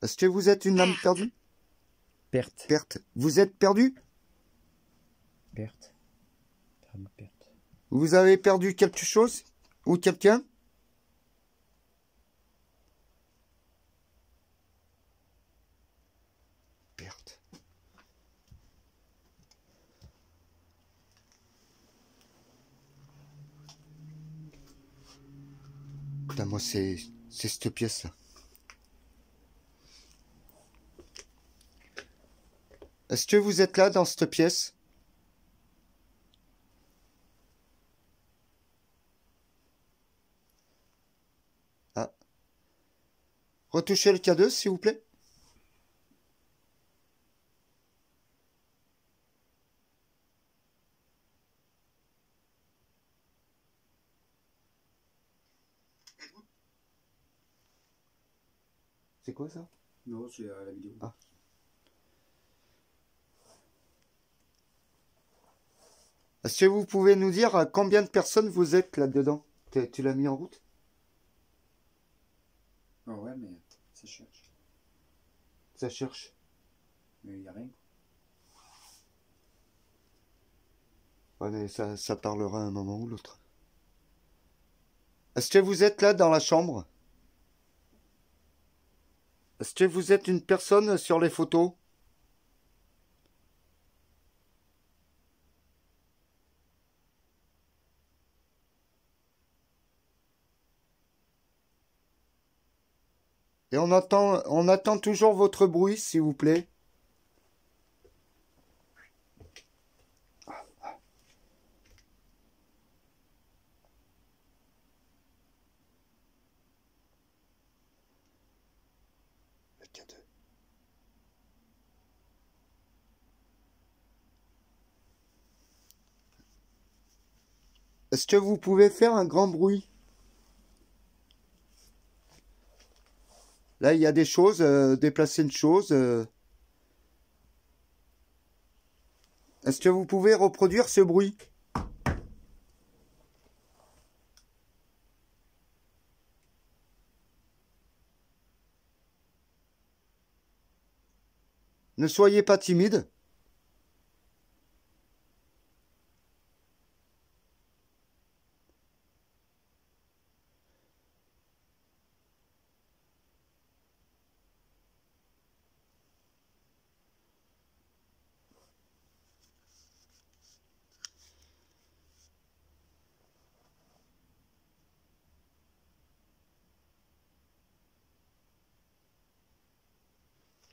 S1: Est-ce que vous êtes une âme perdue?
S2: Perte.
S1: Perte. Vous êtes perdu?
S2: Perte. Perte.
S1: Vous avez perdu quelque chose? Ou quelqu'un? Perte. Putain, moi, c'est cette pièce-là. Est-ce que vous êtes là, dans cette pièce? Ah. Retouchez le K2, s'il vous plaît. C'est quoi ça?
S2: Non, c'est la vidéo.
S1: Ah. Est-ce que vous pouvez nous dire à combien de personnes vous êtes là-dedans? Tu l'as mis en route?
S2: Ah ouais, mais ça cherche.
S1: Ça cherche.
S2: Mais il n'y a rien.
S1: Ouais, mais ça parlera à un moment ou l'autre. Est-ce que vous êtes là dans la chambre? Est-ce que vous êtes une personne sur les photos? Et on attend toujours votre bruit, s'il vous plaît. Le K2. Est-ce que vous pouvez faire un grand bruit? Là, il y a des choses, déplacer une chose. Est-ce que vous pouvez reproduire ce bruit? Ne soyez pas timide.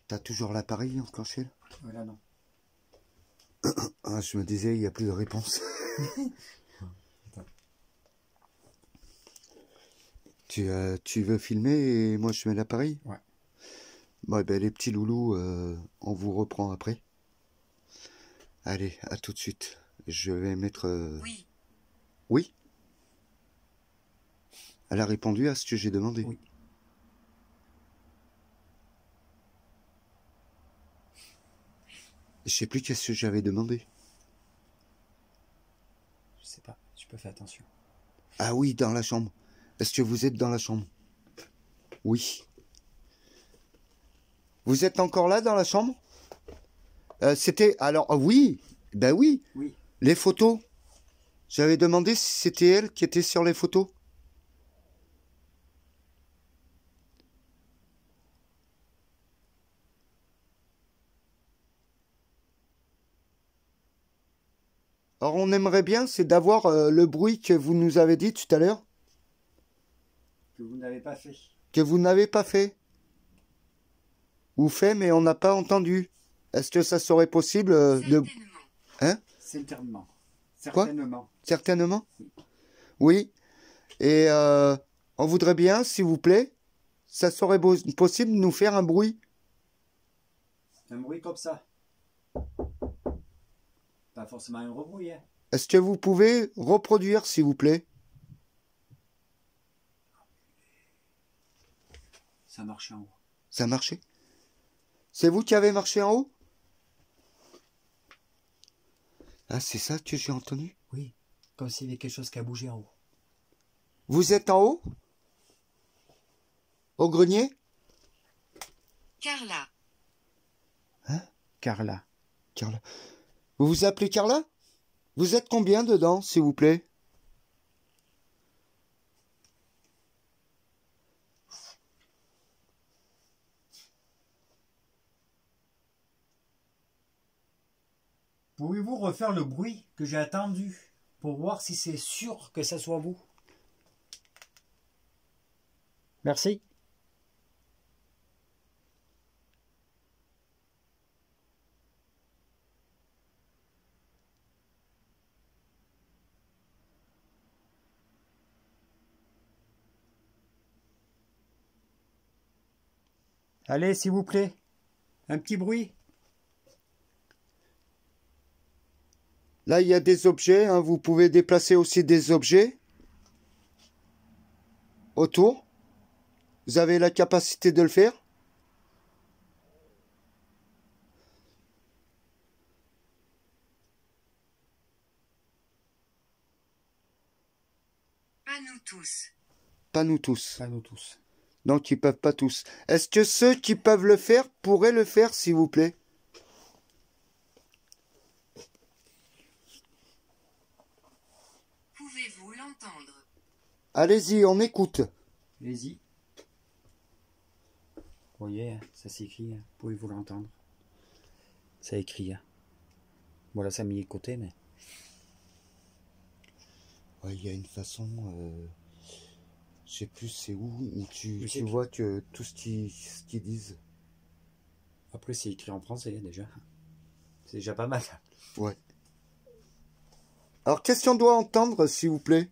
S1: T'as toujours l'appareil enclenché là?
S2: Voilà, non.
S1: Ah, je me disais, il n'y a plus de réponse. Tu veux filmer et moi je mets l'appareil?
S2: Ouais.
S1: Ouais, ben, les petits loulous, on vous reprend après. Allez, à tout de suite. Je vais mettre...
S3: Oui.
S1: Oui? Elle a répondu à ce que j'ai demandé.
S2: Oui.
S1: Je sais plus qu'est-ce que j'avais demandé.
S2: Je sais pas, je peux faire attention.
S1: Ah oui, dans la chambre. Est-ce que vous êtes dans la chambre? Oui. Vous êtes encore là dans la chambre? C'était... Alors, oui. Ben oui.
S2: Oui.
S1: Les photos. J'avais demandé si c'était elle qui était sur les photos. Alors, on aimerait bien, c'est d'avoir le bruit que vous nous avez dit tout à l'heure,
S2: Que vous n'avez pas fait.
S1: que vous n'avez pas fait. Ou fait, mais on n'a pas entendu. Est-ce que ça serait possible de...
S3: Certainement.
S1: Hein?
S2: Certainement.
S1: Quoi?
S2: Certainement.
S1: Certainement? Oui. Et on voudrait bien, s'il vous plaît, ça serait possible de nous faire un bruit.
S2: Un bruit comme ça. Pas forcément un rebrouille. Hein.
S1: Est-ce que vous pouvez reproduire, s'il vous plaît?
S2: Ça marche en haut.
S1: Ça a marché? C'est vous qui avez marché en haut? Ah, c'est ça que j'ai entendu?
S2: Oui. Comme s'il y avait quelque chose qui a bougé en haut.
S1: Vous êtes en haut? Au grenier?
S3: Carla.
S2: Carla.
S1: Carla. Vous vous appelez Carla? Vous êtes combien dedans, s'il vous plaît?
S2: Pouvez-vous refaire le bruit que j'ai attendu pour voir si c'est sûr que ça soit vous? Merci. Allez, s'il vous plaît. Un petit bruit.
S1: Là, il y a des objets, hein, vous pouvez déplacer aussi des objets autour. Vous avez la capacité de le faire.
S3: Pas nous tous.
S1: Pas nous tous.
S2: Pas nous tous.
S1: Donc, ils peuvent pas tous. Est-ce que ceux qui peuvent le faire pourraient le faire, s'il vous plaît?
S3: Pouvez-vous l'entendre?
S1: Allez-y, on écoute.
S2: Allez-y. Vous voyez, hein, ça s'écrit. Hein. Pouvez-vous l'entendre? Ça écrit. Hein. Voilà, ça a mis de côté, mais...
S1: Ouais, il y a une façon... je sais plus c'est où tu
S2: sais
S1: vois que tout ce qu'ils disent.
S2: Après, c'est écrit en français, déjà. C'est déjà pas mal.
S1: Ouais. Alors, qu'est-ce qu'on doit entendre, s'il vous plaît?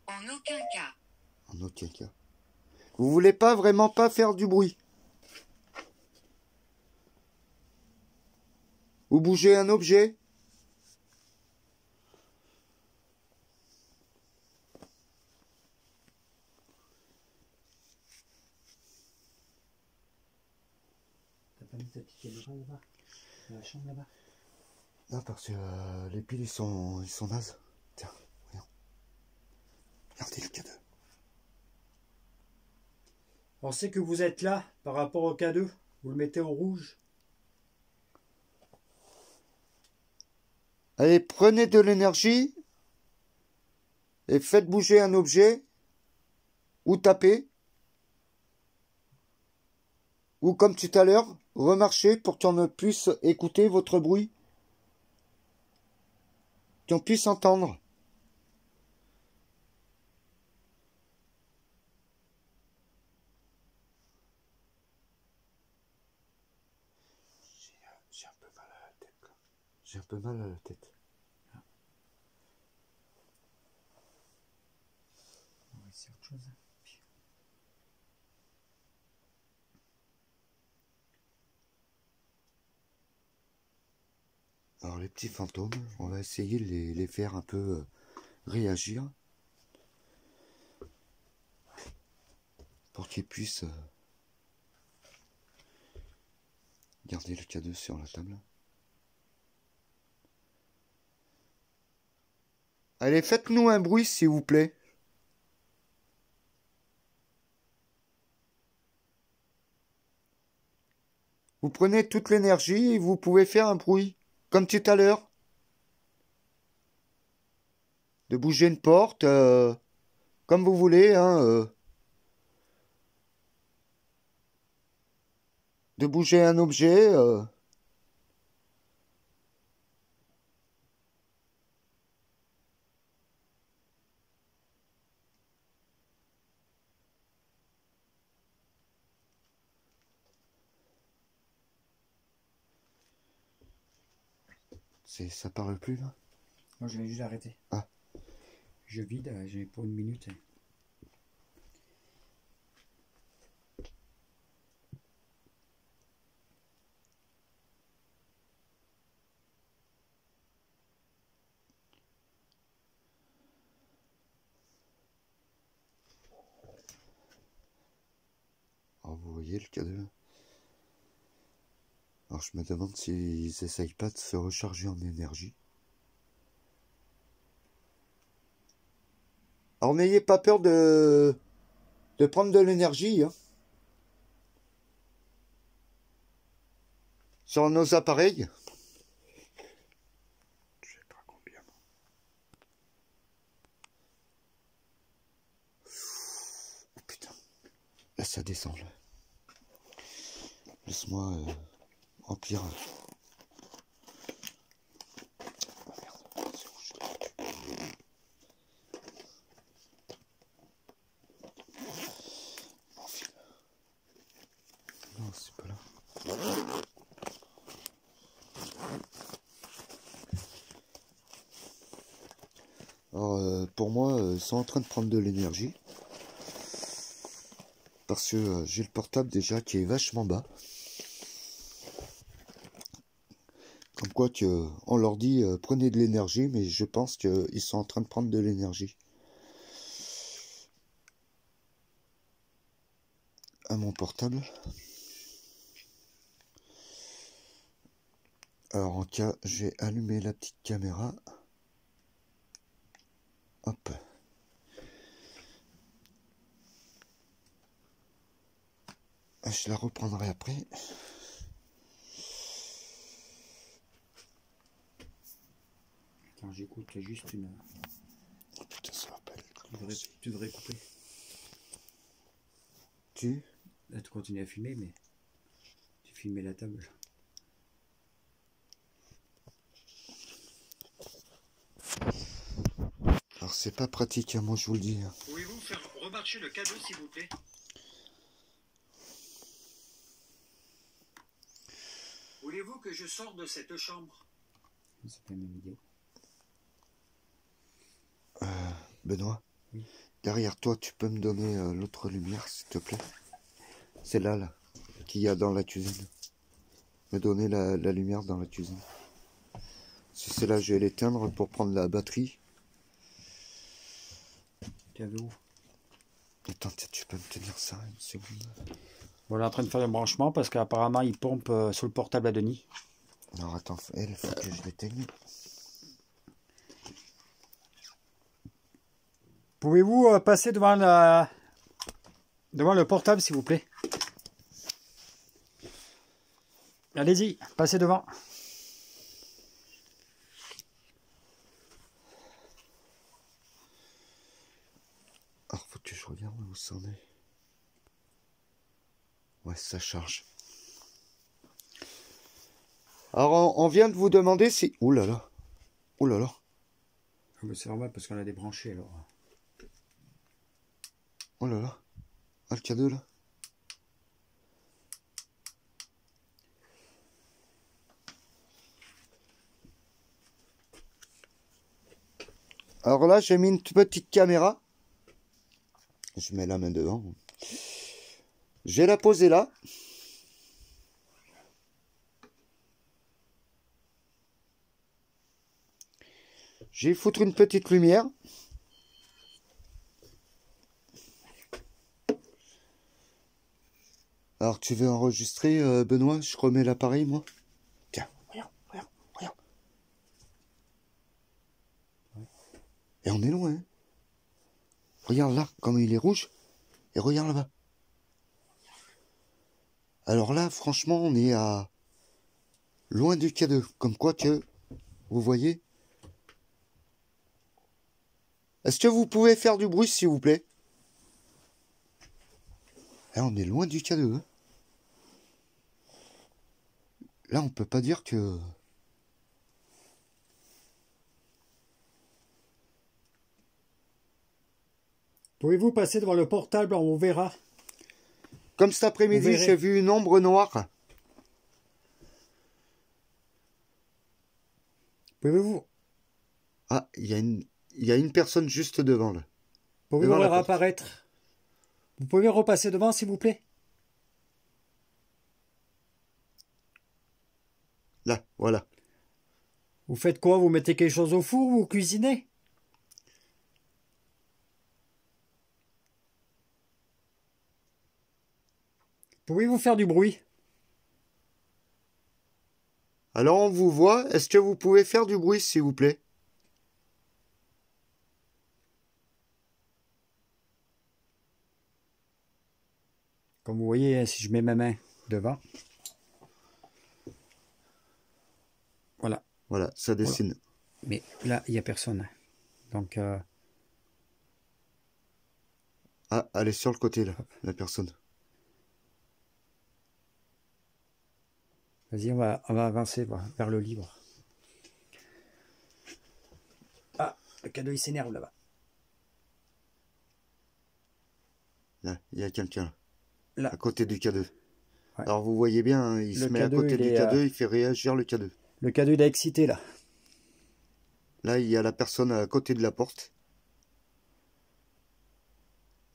S3: En aucun cas.
S1: En aucun cas. Vous voulez pas vraiment pas faire du bruit? Ou bouger un objet?
S2: T'as pas mis ta petite caméra là-bas? Dans la chambre là-bas?
S1: Non, parce que les piles, ils sont nazes. Tiens, voyons. Regardez le K2.
S2: On sait que vous êtes là par rapport au K2. Vous le mettez au rouge.
S1: Allez, prenez de l'énergie et faites bouger un objet ou tapez. Ou comme tout à l'heure, remarchez pour qu'on puisse écouter votre bruit. Qu'on puisse entendre. J'ai un peu mal à la tête.
S2: On va essayer autre chose.
S1: Alors les petits fantômes, on va essayer de les faire un peu réagir. Pour qu'ils puissent garder le cadeau sur la table. Allez, faites-nous un bruit s'il vous plaît. Vous prenez toute l'énergie et vous pouvez faire un bruit, comme tout à l'heure. De bouger une porte, comme vous voulez, hein. De bouger un objet. Ça parle plus là?
S2: Moi je vais juste arrêter.
S1: Ah.
S2: Je vide, j'ai pour une minute.
S1: Alors vous voyez le cadeau. Alors je me demande s'ils essayent pas de se recharger en énergie. Alors n'ayez pas peur de prendre de l'énergie. Hein. Sur nos appareils. Je sais pas combien. Oh putain. Là ça descend là. Laisse-moi remplir. Oh merde, c'est rouge. Mon fil. Non, c'est pas là. Alors, pour moi, ils sont en train de prendre de l'énergie. Parce que j'ai le portable déjà qui est vachement bas. Comme quoi que on leur dit prenez de l'énergie, mais je pense qu'ils sont en train de prendre de l'énergie. À mon portable. Alors en cas, j'ai allumé la petite caméra. Hop. Je la reprendrai après.
S2: Attends, j'écoute juste une...
S1: Oh putain, ça va pas aller.
S2: Tu devrais couper. Là, tu continues à filmer, mais tu filmais la table.
S1: Alors c'est pas pratique, hein, moi je vous le dis.
S2: Pouvez-vous faire remarcher le cadeau, s'il vous plaît? Voulez-vous que je sorte de cette chambre? C'est pas une vidéo.
S1: Benoît,
S2: oui.
S1: Derrière toi, tu peux me donner l'autre lumière, s'il te plaît? C'est là, qu'il y a dans la cuisine. Me donner la lumière dans la cuisine. Si c'est là, je vais l'éteindre pour prendre la batterie.
S2: Tu avais où?
S1: Attends, tu peux me tenir ça une seconde?
S2: On est en train de faire le branchement parce qu'apparemment il pompe sur le portable à Denis.
S1: Non, attends, il faut que je l'éteigne.
S2: Pouvez-vous passer devant le portable, s'il vous plaît? Allez-y, passez devant.
S1: Alors, faut que je regarde où ça en est. Ouais, ça charge. Alors, on vient de vous demander si... Ouh là là. Ouh là là.
S2: C'est normal parce qu'on a débranché alors.
S1: Oh là là. Ah, le cadeau là. Alors là, j'ai mis une petite caméra. Je mets la main devant. Je vais la poser là. Je vais foutre une petite lumière. Alors tu veux enregistrer, Benoît? Je remets l'appareil, moi. Tiens, regarde, regarde, regarde. Et on est loin, hein. Regarde là, comme il est rouge. Et regarde là-bas. Alors là, franchement, on est à loin du K2. Comme quoi que, vous voyez. Est-ce que vous pouvez faire du bruit, s'il vous plaît? Là, on est loin du K2. Hein. Là, on peut pas dire que...
S2: Pouvez-vous passer devant le portable, on vous verra.
S1: Comme cet après-midi, j'ai vu une ombre noire.
S2: Pouvez-vous
S1: Ah, il y a une personne juste devant, là.
S2: Pouvez-vous voir apparaître? Vous pouvez repasser devant, s'il vous plaît?
S1: Là, voilà.
S2: Vous faites quoi? Vous mettez quelque chose au four? Vous cuisinez? Pouvez-vous faire du bruit?
S1: Alors, on vous voit. Est-ce que vous pouvez faire du bruit, s'il vous plaît?
S2: Comme vous voyez, si je mets ma main devant. Voilà.
S1: Voilà, ça dessine.
S2: Voilà. Mais là, il n'y a personne. Donc...
S1: Ah, elle est sur le côté, là, la personne.
S2: Vas-y, on va avancer vers le livre. Ah, le cadeau, il s'énerve là-bas.
S1: Là, il y a quelqu'un,
S2: là,
S1: à côté du K2.
S2: Ouais.
S1: Alors, vous voyez bien, hein, il se met à côté du K2, il fait réagir le K2.
S2: Le K2, il est excité, là.
S1: Là, il y a la personne à côté de la porte.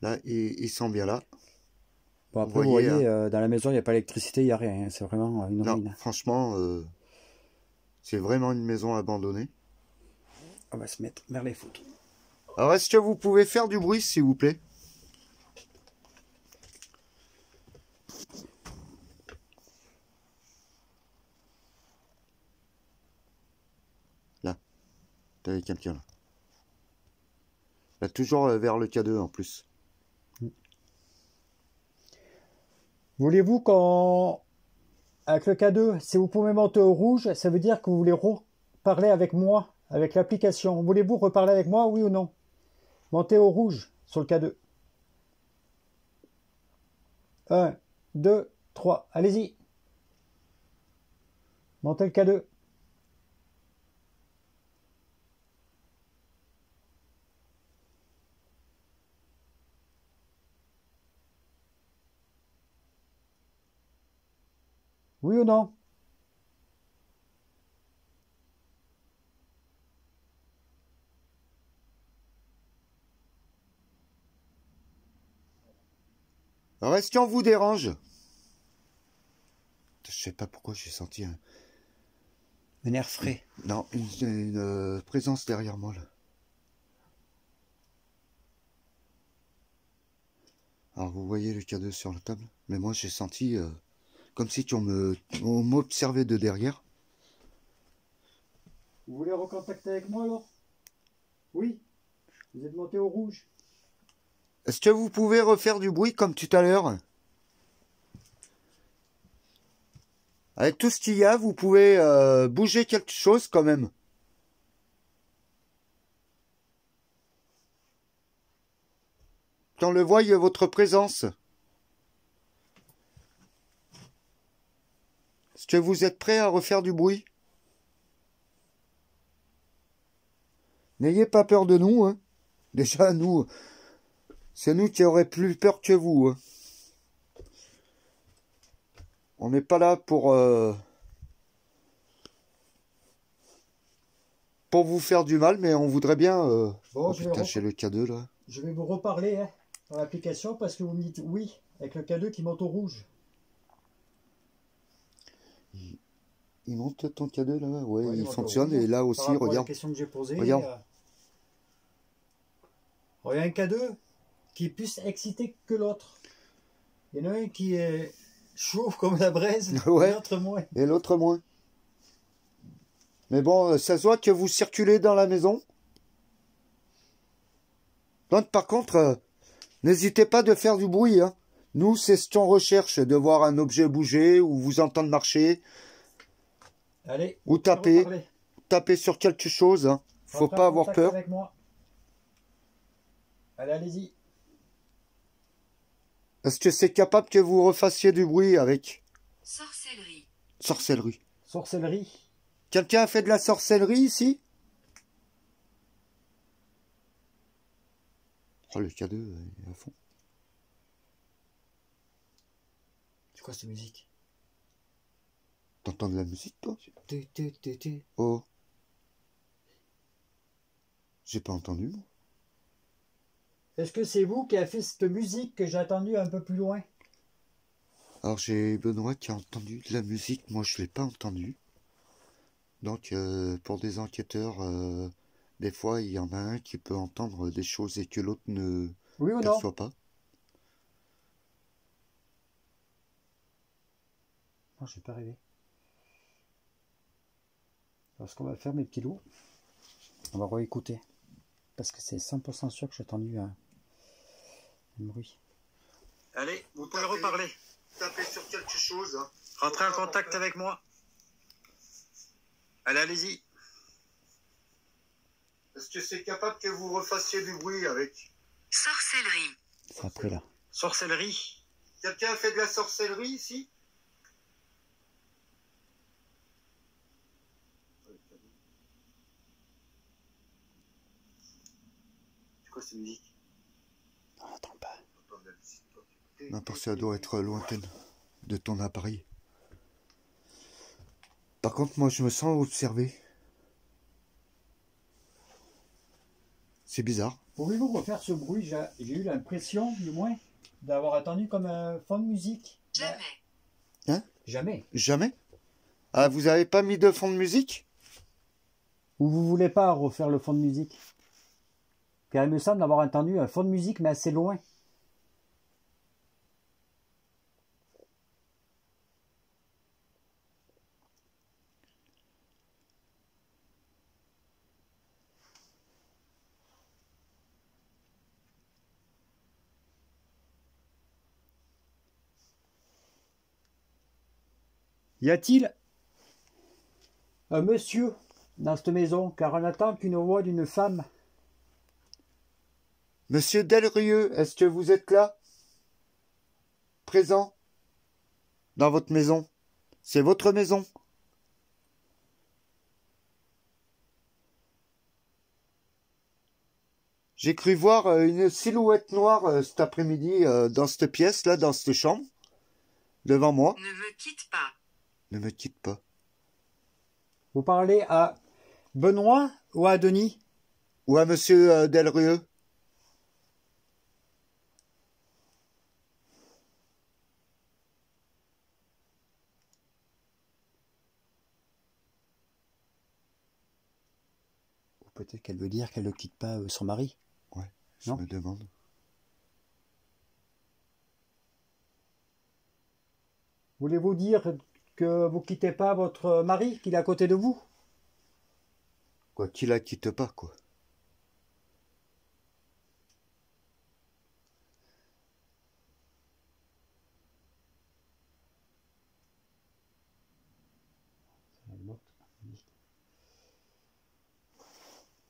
S1: Là, il sent bien là.
S2: Bon, après, vous voyez, dans la maison, il n'y a pas d'électricité, il n'y a rien. Hein. C'est vraiment une ruine.
S1: Non, franchement, c'est vraiment une maison abandonnée.
S2: On va se mettre vers les photos.
S1: Alors, est-ce que vous pouvez faire du bruit, s'il vous plaît? Là, t'avais quelqu'un là. Là, toujours vers le K2 en plus.
S2: Voulez-vous qu'on... Avec le K2, si vous pouvez monter au rouge, ça veut dire que vous voulez reparler avec moi, avec l'application. Voulez-vous reparler avec moi, oui ou non? Montez au rouge sur le K2. 1, 2, 3. Allez-y. Montez le K2. Oui ou non?
S1: Alors, est-ce qu'on vous dérange? Je sais pas pourquoi j'ai senti
S2: Un air frais.
S1: Non, une présence derrière moi, là. Alors, vous voyez le K2 sur la table? Mais moi, j'ai senti comme si on m'observait de derrière.
S2: Vous voulez recontacter avec moi, alors? Oui. Vous êtes monté au rouge.
S1: Est-ce que vous pouvez refaire du bruit comme tout à l'heure? Avec tout ce qu'il y a, vous pouvez bouger quelque chose quand même. Qu'on le voie votre présence. Est-ce que vous êtes prêt à refaire du bruit? N'ayez pas peur de nous, hein. Déjà, nous, c'est nous qui aurions plus peur que vous, hein. On n'est pas là pour... pour vous faire du mal, mais on voudrait bien...
S2: Bon,
S1: Oh putain, j'ai le K2 là.
S2: je vais vous reparler hein, dans l'application parce que vous me dites oui avec le K2 qui monte au rouge.
S1: Il monte ton K2 là? Ouais,
S2: Ouais,
S1: il
S2: monte au
S1: fonctionne.
S2: rouge.
S1: Et là
S2: Par
S1: aussi,
S2: rapport à la
S1: regarde.
S2: question que j'ai posée.
S1: Regarde.
S2: Il y a un K2 qui est plus excité que l'autre. Il y en a un qui est chaud comme la braise,
S1: Ouais.
S2: et l'autre moins.
S1: Et l'autre moins. Mais bon, ça se voit que vous circulez dans la maison. Donc par contre, n'hésitez pas de faire du bruit. Hein. Nous, c'est ce qu'on recherche, de voir un objet bouger ou vous entendre marcher.
S2: Allez,
S1: Ou taper sur quelque chose. Hein. Faut pas avoir peur.
S2: Avec moi. Allez, allez-y.
S1: Est-ce que c'est capable que vous refassiez du bruit avec?
S3: Sorcellerie.
S1: Sorcellerie.
S2: Sorcellerie.
S1: Quelqu'un a fait de la sorcellerie ici? Oh, le K2 il est à fond.
S2: C'est quoi cette musique?
S1: T'entends de la musique, toi?
S2: Té, té, té, té.
S1: Oh. J'ai pas entendu, moi.
S2: Est-ce que c'est vous qui avez fait cette musique que j'ai entendue un peu plus loin?
S1: Alors, j'ai Benoît qui a entendu de la musique. Moi, je l'ai pas entendu. Donc, pour des enquêteurs, des fois, il y en a un qui peut entendre des choses et que l'autre ne
S2: Oui ou non?
S1: perçoit pas.
S2: Non, je vais pas rêver. Alors, ce qu'on va faire, mes petits loups, on va réécouter. Parce que c'est 100% sûr que j'ai entendu un bruit. Allez, vous pouvez reparler.
S1: Tapez sur quelque chose. Hein.
S2: Rentrez en contact avec moi. Allez, allez-y.
S1: Est-ce que c'est capable que vous refassiez du bruit avec?
S3: Sorcellerie.
S2: Ça a pris là. Sorcellerie.
S1: Quelqu'un a fait de la sorcellerie ici?
S2: C'est quoi cette musique? On n'entend pas.
S1: Non, parce que ça doit être lointaine de ton appareil. Par contre, moi, je me sens observé. C'est bizarre.
S2: Pouvez-vous refaire ce bruit? J'ai eu l'impression, du moins, d'avoir entendu comme un fond de musique.
S3: Jamais.
S1: Hein?
S2: Jamais.
S1: Jamais? Ah, vous avez pas mis de fond de musique?
S2: Ou vous voulez pas refaire le fond de musique? Car il me semble avoir entendu un fond de musique, mais assez loin. Y a-t-il un monsieur dans cette maison, car on attend qu'une voix d'une femme?
S1: Monsieur Delrieux, est-ce que vous êtes là? Présent? Dans votre maison? C'est votre maison? J'ai cru voir une silhouette noire cet après-midi dans cette pièce, là, dans cette chambre, devant moi.
S3: Ne me quitte pas.
S1: Ne me quitte pas.
S2: Vous parlez à Benoît ou à Denis?
S1: Ou à monsieur Delrieux?
S2: Ou peut-être qu'elle veut dire qu'elle ne quitte pas son mari.
S1: Ouais, je
S2: Non.
S1: me demande.
S2: Voulez-vous dire que vous quittez pas votre mari, qu'il est à côté de vous?
S1: Quoi qu'il la quitte pas, quoi.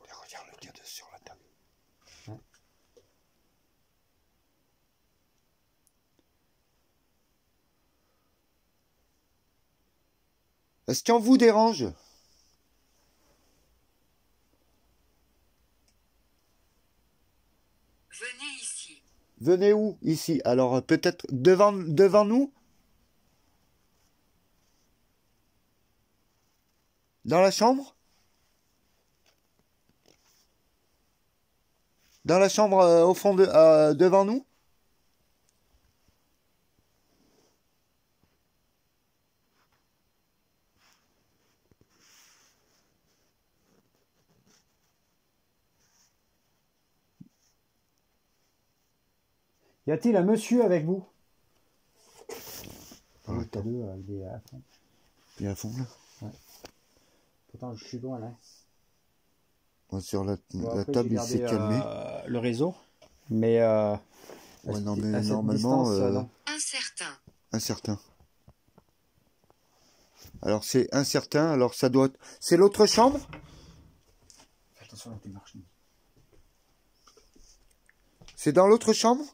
S1: Et regarde le K2 sur la table.
S2: Ouais.
S1: Est-ce qu'on vous dérange?
S3: Venez ici.
S1: Venez où? Ici. Alors peut-être devant nous? Dans la chambre? Dans la chambre au fond devant nous?
S2: Y a-t-il un monsieur avec vous?
S1: Ah,
S2: Le cadeau, il est à fond.
S1: Il est à fond là.
S2: Ouais. Pourtant, je suis loin là.
S1: Ouais, sur la
S2: Après,
S1: table,
S2: j'ai
S1: il s'est
S2: gardé,
S1: calmé.
S2: le réseau. Mais
S1: Ouais, non, mais
S2: à cette
S1: normalement,
S2: distance, non.
S3: Incertain.
S1: incertain. Alors c'est incertain, alors ça doit être... C'est l'autre chambre?
S2: Fais attention à tes marches.
S1: C'est dans l'autre chambre?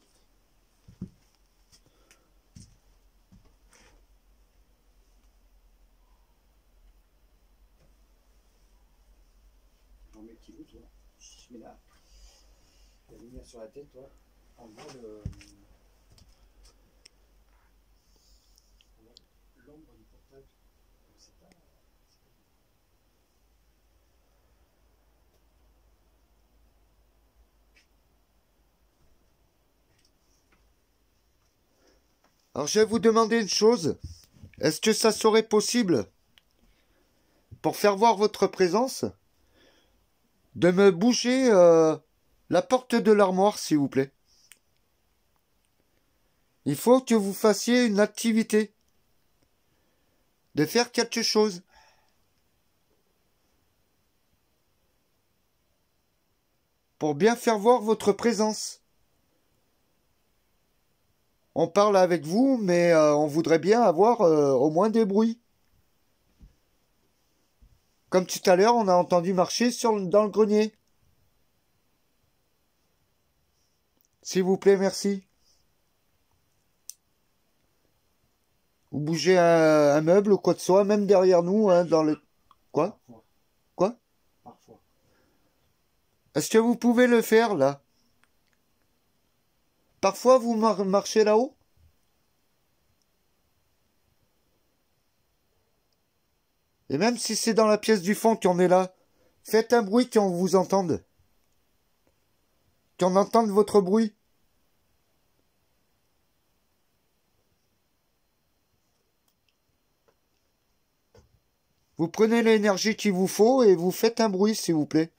S2: On met le petit bout, toi. Je mets la lumière sur la tête, toi. On voit l'ombre du portable. C'est pas...
S1: Alors je vais vous demander une chose. Est-ce que ça serait possible, pour faire voir votre présence, de me bouger la porte de l'armoire, s'il vous plaît? Il faut que vous fassiez une activité. De faire quelque chose. Pour bien faire voir votre présence. On parle avec vous, mais on voudrait bien avoir au moins des bruits. Comme tout à l'heure, on a entendu marcher dans le grenier. S'il vous plaît, merci. Ou bougez un meuble ou quoi que ce soit, même derrière nous, hein, dans le... Quoi?
S2: Parfois.
S1: Quoi?
S2: Parfois.
S1: Est-ce que vous pouvez le faire, là? Parfois, vous marchez là-haut? Et même si c'est dans la pièce du fond qu'on est là, faites un bruit qu'on vous entende. Qu'on entende votre bruit. Vous prenez l'énergie qu'il vous faut et vous faites un bruit, s'il vous plaît.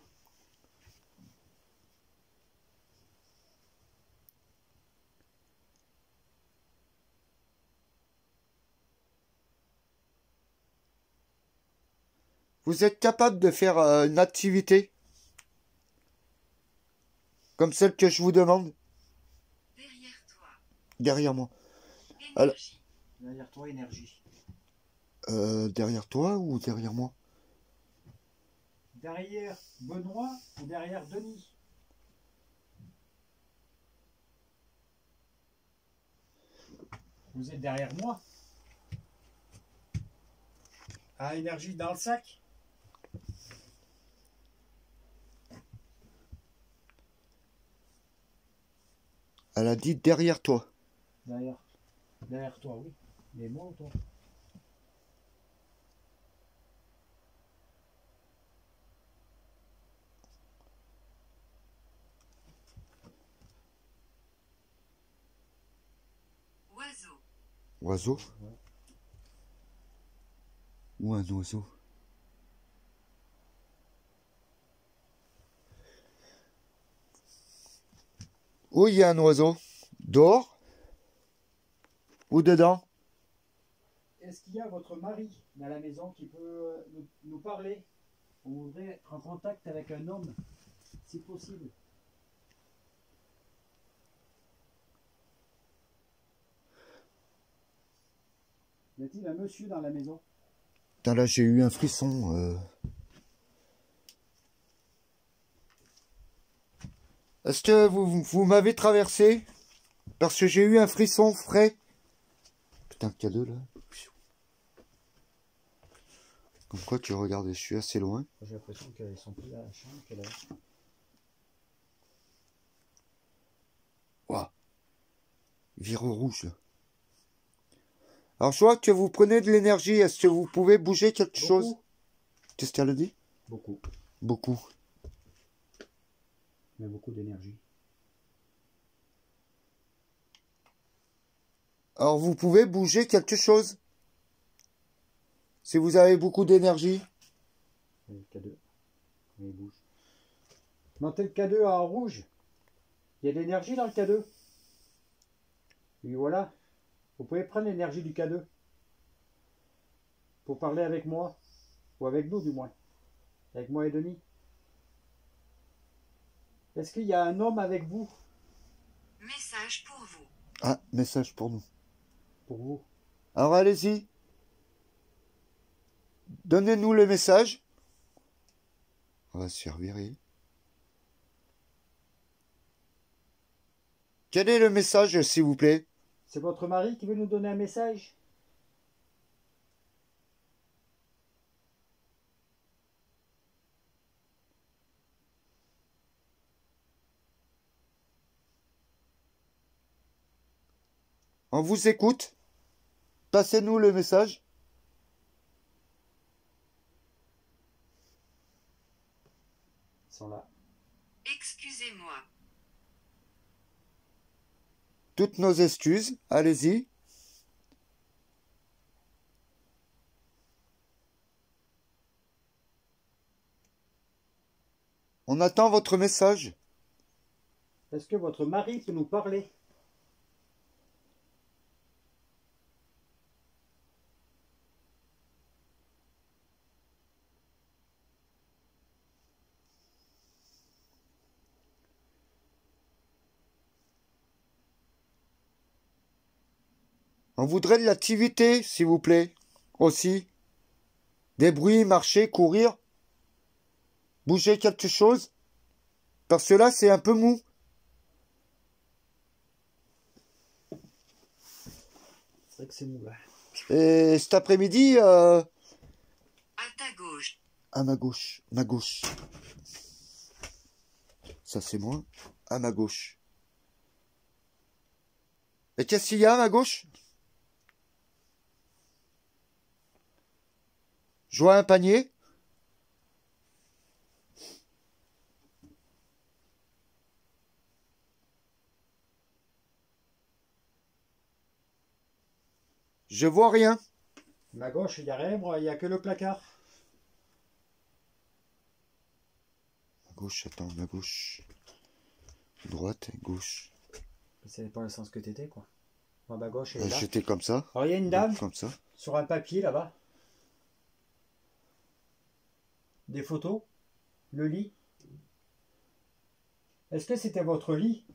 S1: Vous êtes capable de faire une activité comme celle que je vous demande?
S3: Derrière toi.
S1: Derrière moi. Alors,
S3: Énergie.
S2: Derrière toi, énergie.
S1: derrière toi ou derrière moi?
S2: Derrière Benoît ou derrière Denis? Vous êtes derrière moi? Ah, énergie dans le sac?
S1: Elle a dit derrière toi.
S2: Derrière toi, oui. Mais moi ou toi?
S3: Oiseau.
S1: Oiseau?
S2: Ouais.
S1: Ou un oiseau? Où il y a un oiseau? Dehors? Ou dedans?
S2: Est-ce qu'il y a votre mari dans la maison qui peut nous parler? On voudrait être en contact avec un homme, si possible. Y a-t-il un monsieur dans la maison?
S1: Putain, là, j'ai eu un frisson. Est-ce que vous m'avez traversé? Parce que j'ai eu un frisson frais. Putain, cadeau, là. Comme quoi, tu regardes, je suis assez loin.
S2: J'ai l'impression qu'ils sont plus à la chambre que là.
S1: Waouh. Vire au rouge, là. Alors, je vois que vous prenez de l'énergie. Est-ce que vous pouvez bouger quelque chose? Qu'est-ce qu'elle a dit?
S2: Beaucoup.
S1: Beaucoup.
S2: Mais beaucoup d'énergie.
S1: Alors vous pouvez bouger quelque chose. Si vous avez beaucoup d'énergie.
S2: Le K2. Il bouge. Montez le K2 en rouge. Il y a de l'énergie dans le K2. Et voilà. Vous pouvez prendre l'énergie du K2. Pour parler avec moi. Ou avec nous du moins. Avec moi et Denis. Est-ce qu'il y a un homme avec vous?
S3: Message pour vous.
S1: Ah, message pour nous.
S2: Pour vous.
S1: Alors allez-y. Donnez-nous le message. On va se faire virer. Quel est le message, s'il vous plaît?
S2: C'est votre mari qui veut nous donner un message?
S1: On vous écoute. Passez-nous le message.
S2: Ils sont là.
S3: Excusez-moi.
S1: Toutes nos excuses. Allez-y. On attend votre message.
S2: Est-ce que votre mari peut nous parler?
S1: On voudrait de l'activité, s'il vous plaît. Aussi. Des bruits, marcher, courir. Bouger quelque chose. Parce que là, c'est un peu mou.
S2: C'est vrai que c'est mou là.
S1: Et cet après-midi,
S3: À ta gauche.
S1: à ma gauche. Ma gauche. Ça, c'est moi. À ma gauche. Et qu'est-ce qu'il y a à ma gauche? Je vois un panier. Je vois rien.
S2: Ma gauche, il n'y a rien, moi, il n'y a que le placard.
S1: Ma gauche, attends, ma gauche. Droite et gauche.
S2: Ça dépend le sens que tu étais, quoi. Moi, ma gauche, elle est là.
S1: J'étais comme ça.
S2: Alors, il y a une dame
S1: Comme ça.
S2: sur un papier là-bas. Des photos. Le lit. Est-ce que c'était votre lit?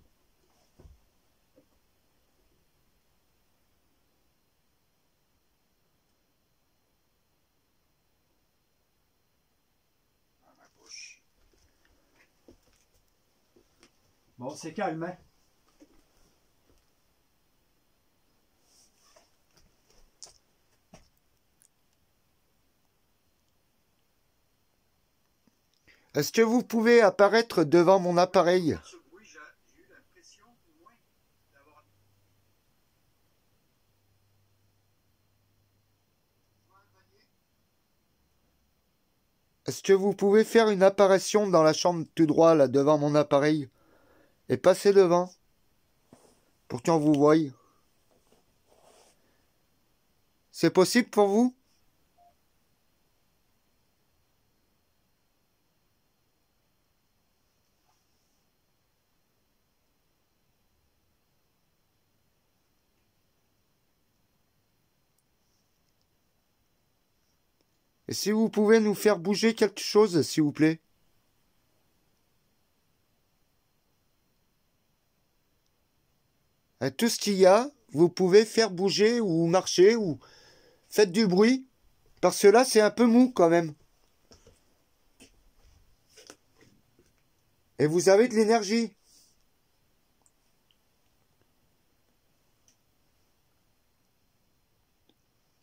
S2: Bon, c'est calme, hein?
S1: Est-ce que vous pouvez apparaître devant mon appareil? Est-ce que vous pouvez faire une apparition dans la chambre tout droit, là, devant mon appareil? Et passer devant? Pour qu'on vous voie. C'est possible pour vous? Et si vous pouvez nous faire bouger quelque chose, s'il vous plaît? Et tout ce qu'il y a, vous pouvez faire bouger ou marcher ou faites du bruit. Parce que là, c'est un peu mou quand même. Et vous avez de l'énergie.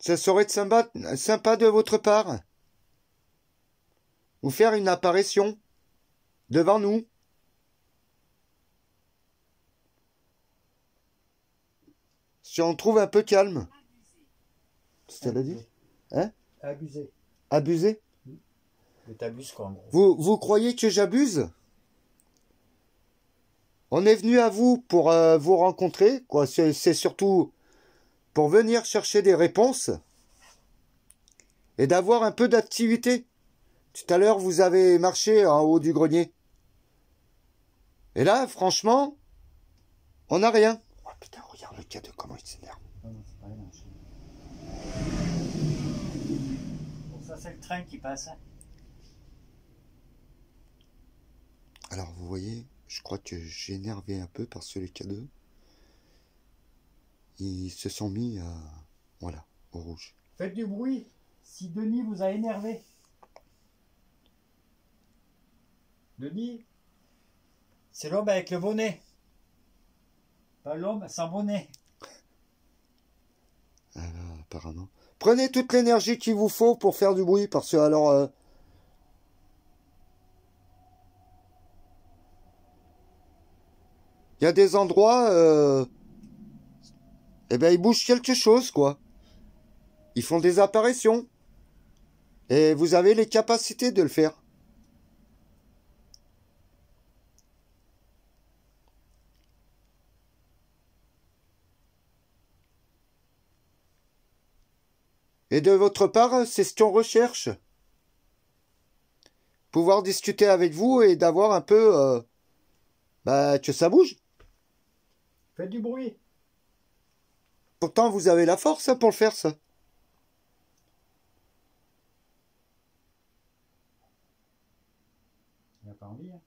S1: Ça serait sympa de votre part. Vous faire une apparition devant nous. Si on trouve un peu calme. C'est ce qu'elle a dit? Hein?
S2: Abusé.
S1: Abusé?
S2: Mais t'abuses quoi, en gros.
S1: Vous croyez que j'abuse? On est venu à vous pour vous rencontrer, quoi. C'est surtout pour venir chercher des réponses et d'avoir un peu d'activité. Tout à l'heure, vous avez marché en haut du grenier. Et là, franchement, on n'a rien. Oh putain, regarde le cadeau, comment il s'énerve.
S2: Bon, ça, c'est le train qui passe.
S1: Alors, vous voyez, je crois que j'ai énervé un peu parce que les cadeaux, ils se sont mis à... Voilà, au rouge.
S2: Faites du bruit si Denis vous a énervé. Denis, c'est l'homme avec le bonnet. Pas l'homme sans bonnet.
S1: Ah là, apparemment. Prenez toute l'énergie qu'il vous faut pour faire du bruit, parce que alors... il y a des endroits... eh ben, ils bougent quelque chose, quoi. Ils font des apparitions. Et vous avez les capacités de le faire. Et de votre part, c'est ce qu'on recherche. Pouvoir discuter avec vous et d'avoir un peu... que ça bouge.
S2: Faites du bruit.
S1: Pourtant, vous avez la force pour le faire, ça.
S2: Il n'a pas envie. Hein.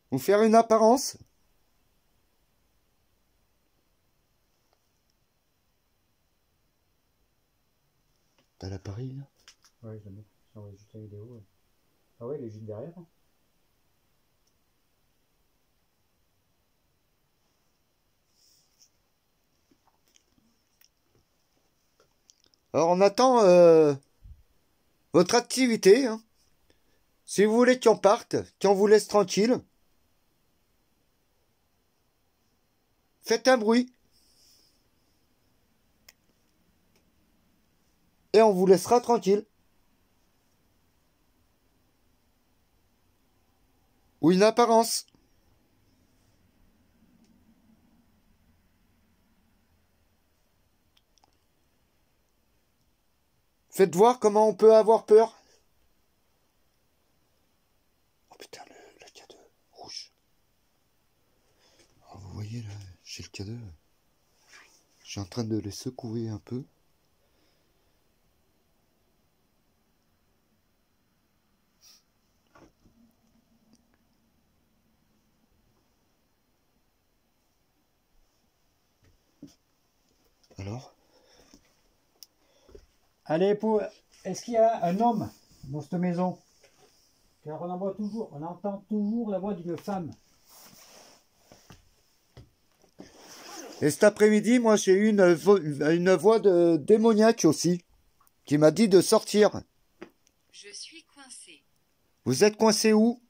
S1: Vous faire une apparence. T'as l'appareil, là?
S2: Ouais, je l'ai mis. J'envoie juste la vidéo. Ouais. Ah ouais, il est juste derrière. Hein.
S1: Alors, on attend votre activité. Hein. Si vous voulez qu'on parte, qu'on vous laisse tranquille, faites un bruit. Et on vous laissera tranquille. Ou une apparence. Faites voir comment on peut avoir peur. Oh putain, le cadeau rouge. Alors, vous voyez là, j'ai le cadeau. Je suis en train de les secouer un peu. Alors?
S2: Allez, est-ce qu'il y a un homme dans cette maison? Car on entend toujours la voix d'une femme.
S1: Et cet après-midi, moi j'ai eu une voix de démoniaque aussi, qui m'a dit de sortir.
S3: Je suis coincé.
S1: Vous êtes coincé où?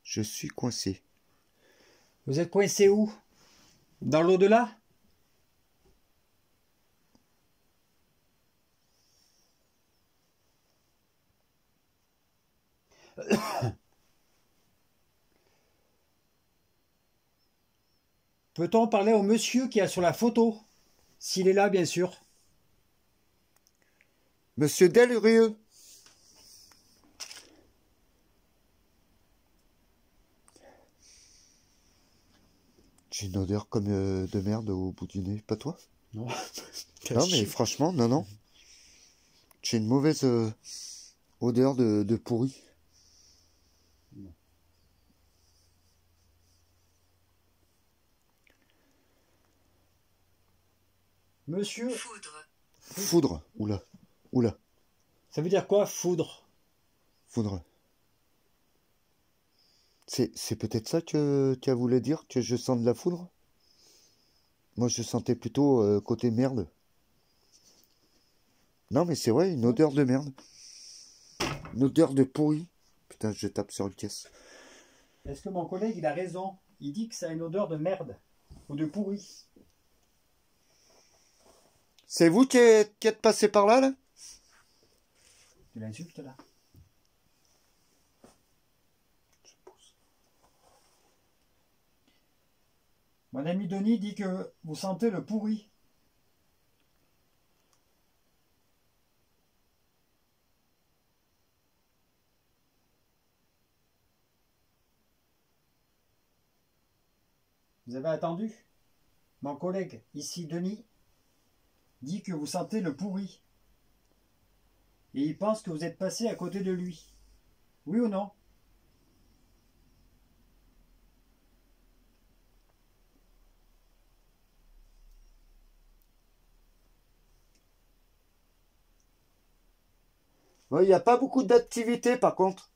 S1: Je suis coincé.
S2: Vous êtes coincé où? Dans l'au-delà? Peut-on parler au monsieur qui est sur la photo? S'il est là, bien sûr.
S1: Monsieur Delrieux. J'ai une odeur comme de merde au bout du nez. Pas toi?
S2: Non.
S1: Non mais franchement, non, non. J'ai une mauvaise odeur de pourri.
S2: Monsieur,
S3: Foudre.
S1: Foudre. Oula. Oula.
S2: ça veut dire quoi, foudre?
S1: Foudre. C'est peut-être ça qu'elle voulait dire, que je sens de la foudre? Moi, je sentais plutôt côté merde. Non, mais c'est vrai, une odeur de merde. Une odeur de pourri. Putain, je tape sur une caisse.
S2: Est-ce que mon collègue, il a raison? Il dit que ça a une odeur de merde ou de pourri.
S1: C'est vous qui êtes passé par là, là?
S2: Tu l'insultes, là? Mon ami Denis dit que vous sentez le pourri. Vous avez attendu? Mon collègue, ici Denis, dit que vous sentez le pourri. Et il pense que vous êtes passé à côté de lui. Oui ou non?
S1: Il n'y a pas beaucoup d'activités par contre.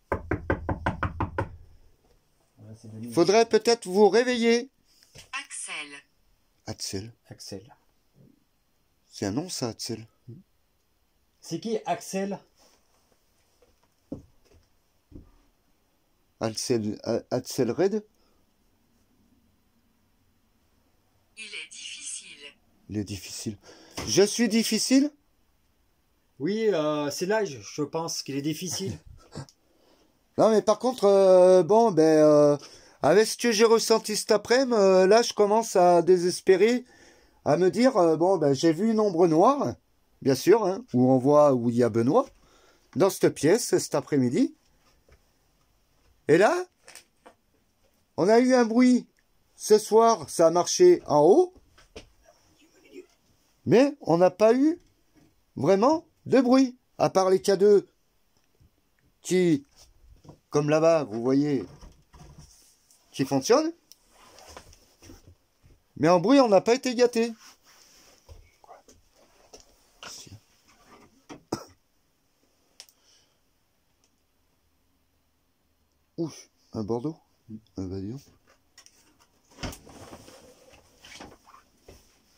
S1: Faudrait peut-être vous réveiller.
S3: Axel.
S1: Axel.
S2: Axel.
S1: C'est un nom ça, Axel.
S2: C'est qui Axel?
S1: Axel Red.
S3: Il est difficile.
S1: Il est difficile. Je suis difficile?
S2: Oui, c'est l'âge, je pense qu'il est difficile.
S1: Non mais par contre, avec ce que j'ai ressenti cet après-midi, là je commence à désespérer, à me dire, j'ai vu une ombre noire, bien sûr, hein, où il y a Benoît, dans cette pièce cet après-midi. Et là, on a eu un bruit. Ce soir, ça a marché en haut, mais on n'a pas eu vraiment de bruit, à part les K2 qui, comme là-bas, vous voyez, qui fonctionnent. Mais en bruit, on n'a pas été gâtés. Ouf, un Bordeaux. Bah dis donc.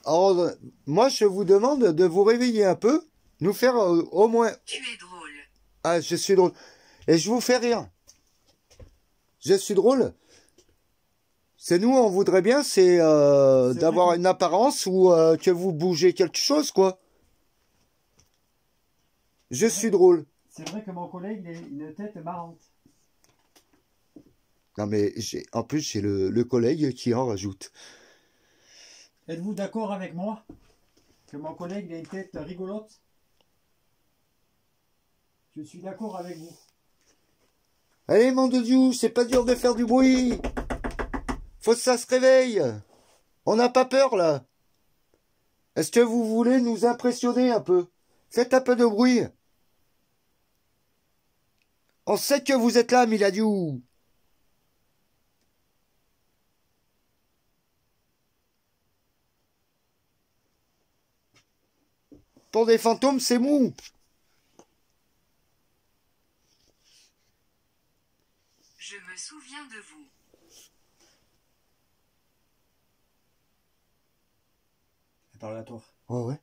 S1: Alors, moi, je vous demande de vous réveiller un peu, nous faire au moins...
S3: Tu es drôle.
S1: Ah, je suis drôle. Et je vous fais rire. Je suis drôle. C'est nous, on voudrait bien, c'est d'avoir une apparence ou que vous bougez quelque chose, quoi. Je suis drôle.
S2: C'est vrai que mon collègue a une tête marrante.
S1: Non, mais en plus, j'ai le collègue qui en rajoute.
S2: Êtes-vous d'accord avec moi que mon collègue a une tête rigolote? Je suis d'accord avec vous.
S1: Allez, mon doudou, c'est pas dur de faire du bruit. Faut que ça se réveille. On n'a pas peur, là. Est-ce que vous voulez nous impressionner un peu? Faites un peu de bruit. On sait que vous êtes là, Miladiou. Pour des fantômes, c'est mou.
S3: Je me souviens de vous.
S2: Elle parle à toi.
S1: Oh ouais.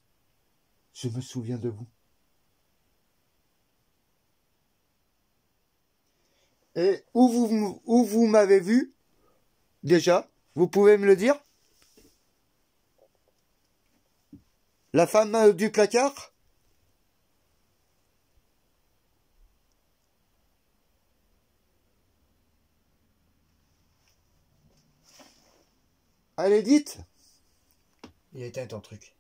S1: Je me souviens de vous. Et où vous m'avez vu? Déjà, vous pouvez me le dire? La femme du placard? Allez, dites.
S2: Il a éteint ton truc.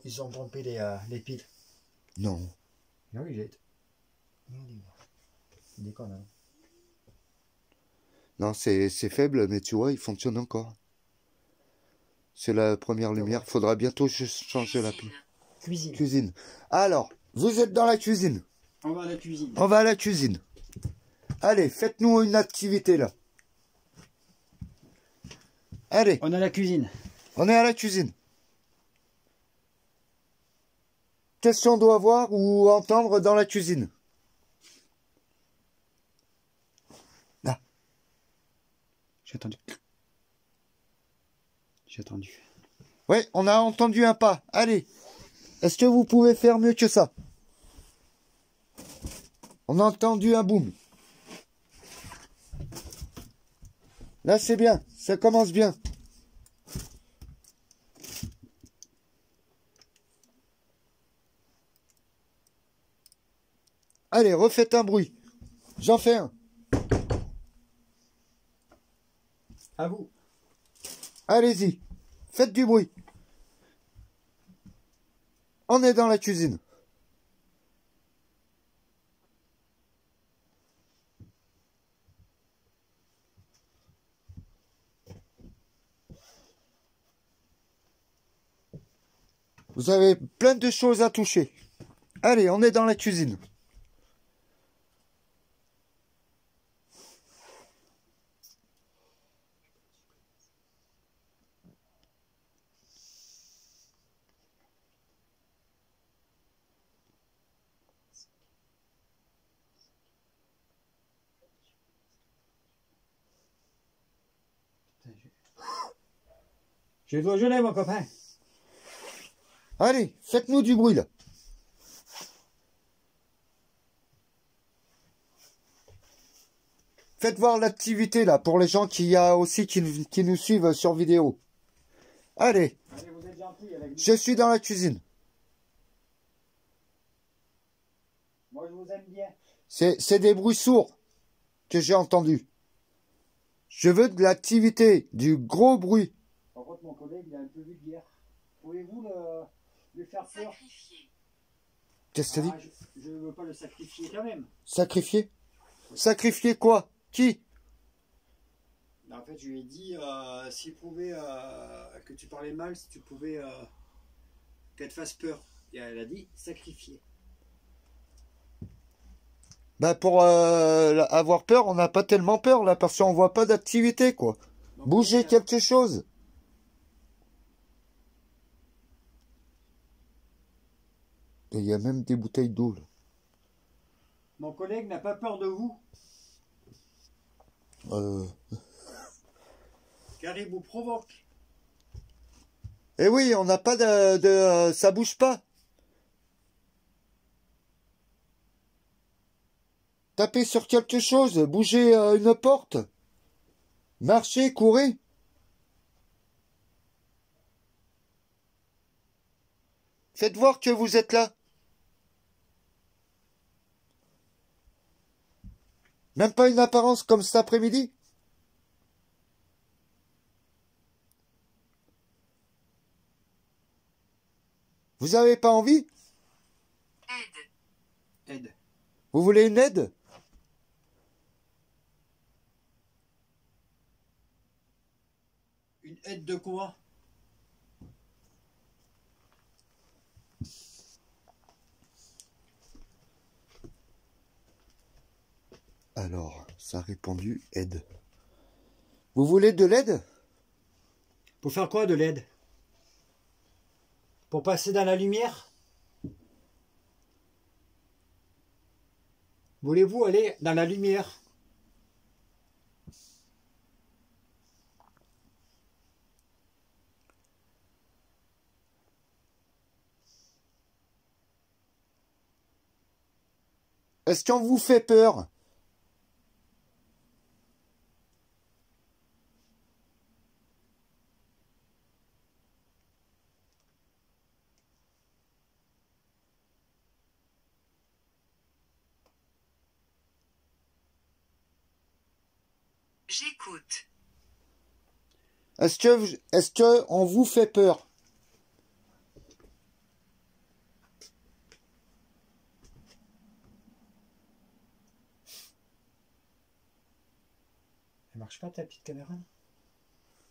S2: Ils ont pompé les piles.
S1: Non.
S2: Ah oui, il est. Il déconne, hein.
S1: Non, c'est faible, mais tu vois, il fonctionne encore. C'est la première lumière. Faudra bientôt changer la pile.
S2: Cuisine.
S1: Cuisine. Alors, vous êtes dans la cuisine.
S2: On va à la cuisine.
S1: On va à la cuisine. Allez, faites-nous une activité là. Allez,
S2: On a la cuisine.
S1: on est à la cuisine. Qu'est-ce qu'on doit voir ou entendre dans la cuisine? Là.
S2: J'ai attendu. J'ai attendu.
S1: Oui, on a entendu un pas. Allez. Est-ce que vous pouvez faire mieux que ça? On a entendu un boom. Là, c'est bien. Ça commence bien. Allez, refaites un bruit. J'en fais un.
S2: À vous.
S1: Allez-y, faites du bruit. On est dans la cuisine. Vous avez plein de choses à toucher. Allez, on est dans la cuisine.
S2: Je dois geler, mon copain.
S1: Allez, faites-nous du bruit là. Faites voir l'activité là pour les gens qui nous suivent sur vidéo. Allez,
S2: Allez, vous êtes gentils avec nous.
S1: je suis dans la cuisine.
S2: Moi, je vous aime bien.
S1: C'est des bruits sourds que j'ai entendus. Je veux de l'activité, du gros bruit.
S2: Par contre, mon collègue, il est un peu vulgaire. Pouvez-vous lui faire peur?
S3: Sacrifié.
S1: Qu'est-ce que t'as dit?
S2: Je ne veux pas le sacrifier quand même.
S1: Sacrifier? Sacrifier quoi? Qui?
S2: En fait, je lui ai dit, s'il pouvait, que tu parlais mal, si tu pouvais qu'elle te fasse peur. Et elle a dit, sacrifier.
S1: Bah pour avoir peur, on n'a pas tellement peur là parce qu'on voit pas d'activité quoi.
S2: Donc,
S1: Bougez quelque chose. Et il y a même des bouteilles d'eau là.
S2: Mon collègue n'a pas peur de vous, car il vous provoque.
S1: Eh oui, on n'a pas ça bouge pas. Tapez sur quelque chose, bougez une porte. Marchez, courez. Faites voir que vous êtes là. Même pas une apparence comme cet après-midi? Vous avez pas envie?
S3: Aide.
S2: Aide.
S1: Vous voulez une aide?
S2: Une aide de quoi?
S1: Alors, ça a répondu aide. Vous voulez de l'aide?
S2: Pour faire quoi de l'aide? Pour passer dans la lumière? Voulez-vous aller dans la lumière?
S1: Est-ce qu'on vous fait peur?
S3: J'écoute.
S1: Est-ce que on vous fait peur?
S2: Elle marche pas ta petite caméra?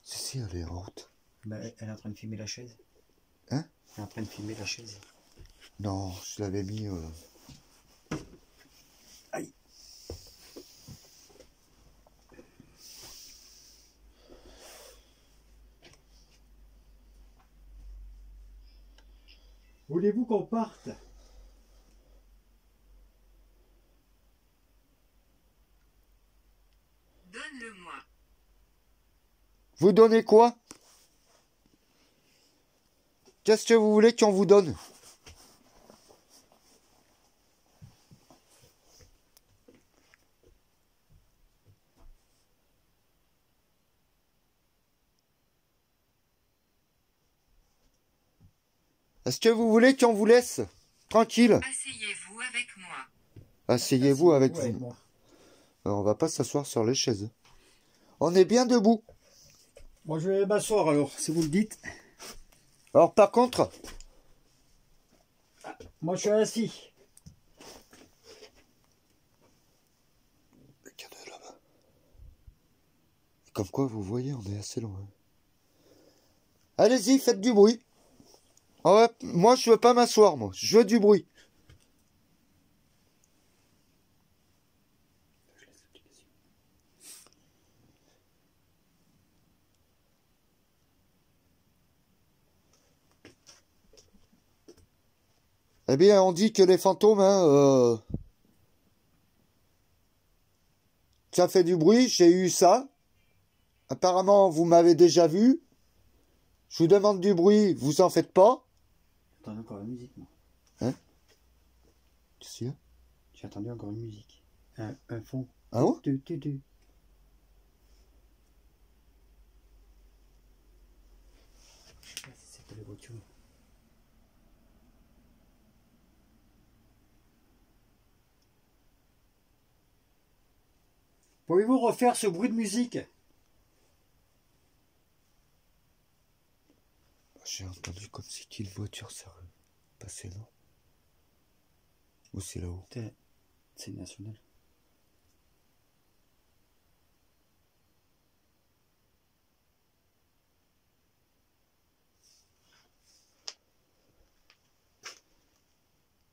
S1: Si, elle est en route.
S2: Bah, elle est en train de filmer la chaise.
S1: Hein?
S2: Elle est en train de filmer la chaise.
S1: Non, je l'avais mis...
S2: Aïe. Voulez-vous qu'on parte?
S3: Donne-le-moi.
S1: Vous donnez quoi? Qu'est-ce que vous voulez qu'on vous donne? Est-ce que vous voulez qu'on vous laisse tranquille?
S3: Asseyez-vous avec moi.
S1: Asseyez-vous avec
S2: avec
S1: vous.
S2: moi.
S1: On va pas s'asseoir sur les chaises. On est bien debout.
S2: Moi, je vais m'asseoir alors, si vous le dites.
S1: Alors par contre,
S2: Moi, je suis assis.
S1: regardez là-bas. Comme quoi, vous voyez, on est assez loin. Allez-y, faites du bruit. Ah ouais, moi, je veux pas m'asseoir, moi. Je veux du bruit. Eh bien, on dit que les fantômes, hein, ça fait du bruit, j'ai eu ça. Apparemment, vous m'avez déjà vu. Je vous demande du bruit, vous en faites pas.
S2: J'entends encore la musique, moi.
S1: Hein? Qu'est-ce qu'il y a?
S2: J'ai entendu encore une musique. Un fond.
S1: Ah ouais?
S2: Je sais pas si c'était les voitures. Pouvez-vous refaire ce bruit de musique?
S1: J'ai entendu comme si une voiture s'est passée, non? Ou c'est là-haut?
S2: C'est national.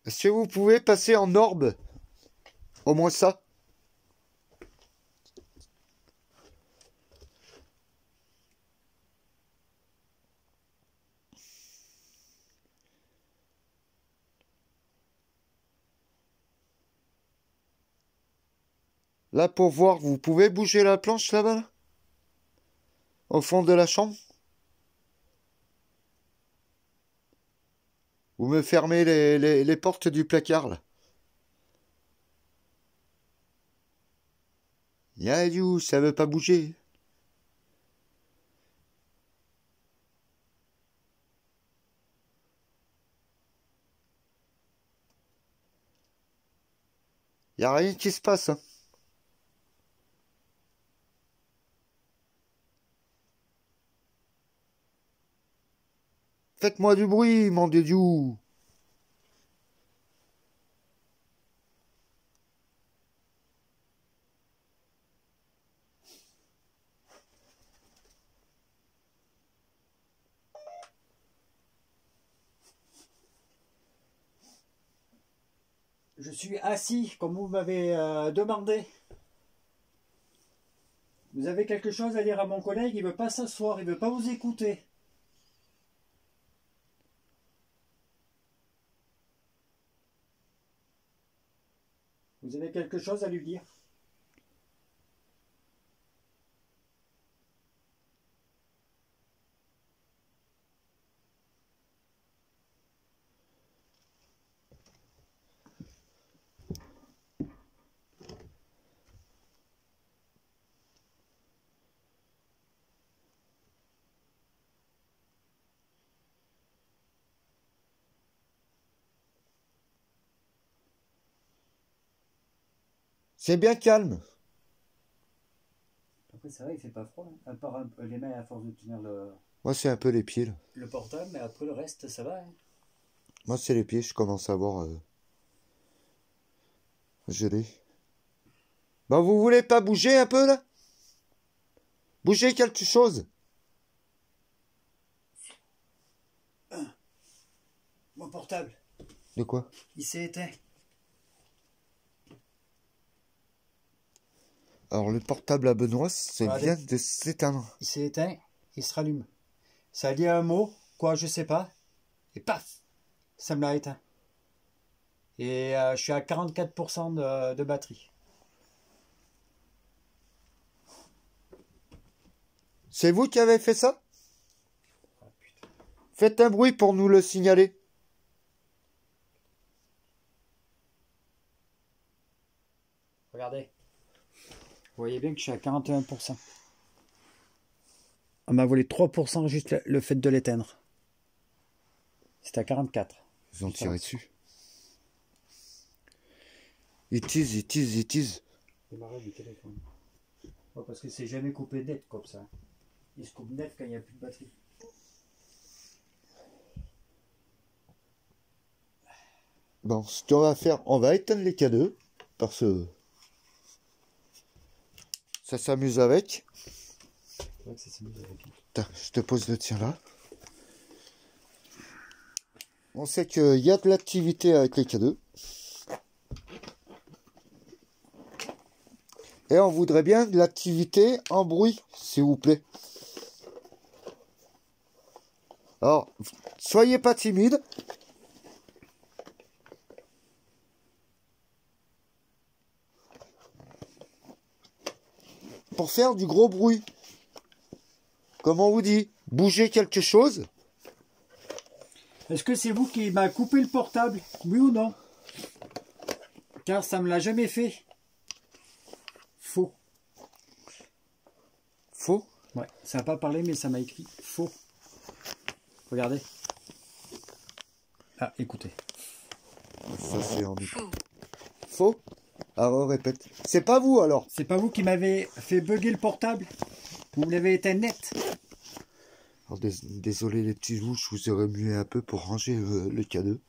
S1: Est-ce que vous pouvez passer en orbe? Au moins ça. Là, pour voir, vous pouvez bouger la planche là-bas, là? Au fond de la chambre? Vous me fermez les portes du placard, là. Yayou, ça veut pas bouger. Y a rien qui se passe, hein. Faites-moi du bruit, mon Dieu.
S2: Je suis assis, comme vous m'avez demandé. Vous avez quelque chose à dire à mon collègue, il ne veut pas s'asseoir, il ne veut pas vous écouter. Vous avez quelque chose à lui dire?
S1: C'est bien calme.
S2: Après, c'est vrai, il fait pas froid. Hein. À part les mains à force de tenir
S1: Moi, c'est un peu les pieds, là.
S2: le portable, mais après le reste, ça va. Hein.
S1: Moi, c'est les pieds, je commence à avoir gelé. Bah, vous voulez pas bouger un peu, là? Bougez quelque chose.
S2: Mon portable,
S1: De quoi?
S2: il s'est éteint.
S1: Alors, le portable à Benoît, c'est
S2: Regardez.
S1: vient de s'éteindre.
S2: Il s'est éteint, il se rallume. Ça a dit un mot, quoi, je sais pas. Et paf, ça me l'a éteint. Et je suis à 44% de batterie.
S1: C'est vous qui avez fait ça?
S2: Ah, putain.
S1: Faites un bruit pour nous le signaler.
S2: Regardez. Vous voyez bien que je suis à 41%. On m'a volé 3% juste le fait de l'éteindre. C'était à 44.
S1: Ils ont tiré dessus. Ils teasent.
S2: Démarrer du téléphone. Ouais, parce que c'est jamais coupé net comme ça. Il se coupe net quand il n'y a plus de batterie.
S1: Bon, ce qu'on va faire, on va éteindre les K2 parce que ça s'amuse avec.
S2: Ouais, ça s'amuse avec.
S1: Tiens, je te pose le tien là. On sait qu'il y a de l'activité avec les K2. Et on voudrait bien de l'activité en bruit, s'il vous plaît. Alors, soyez pas timide. Pour faire du gros bruit. Comme on vous dit, bougez quelque chose.
S2: Est-ce que c'est vous qui m'a coupé le portable? Oui ou non? Car ça me l'a jamais fait. Faux.
S1: Faux.
S2: Ouais, ça n'a pas parlé, mais ça m'a écrit faux. Regardez. Ah, écoutez.
S1: Ça c'est en
S3: Faux.
S1: faux. Alors répète. C'est pas vous alors.
S2: C'est pas vous qui m'avez fait bugger le portable? Vous me l'avez éteint net.
S1: Alors, désolé les petits loups, je vous ai remué un peu pour ranger le K2.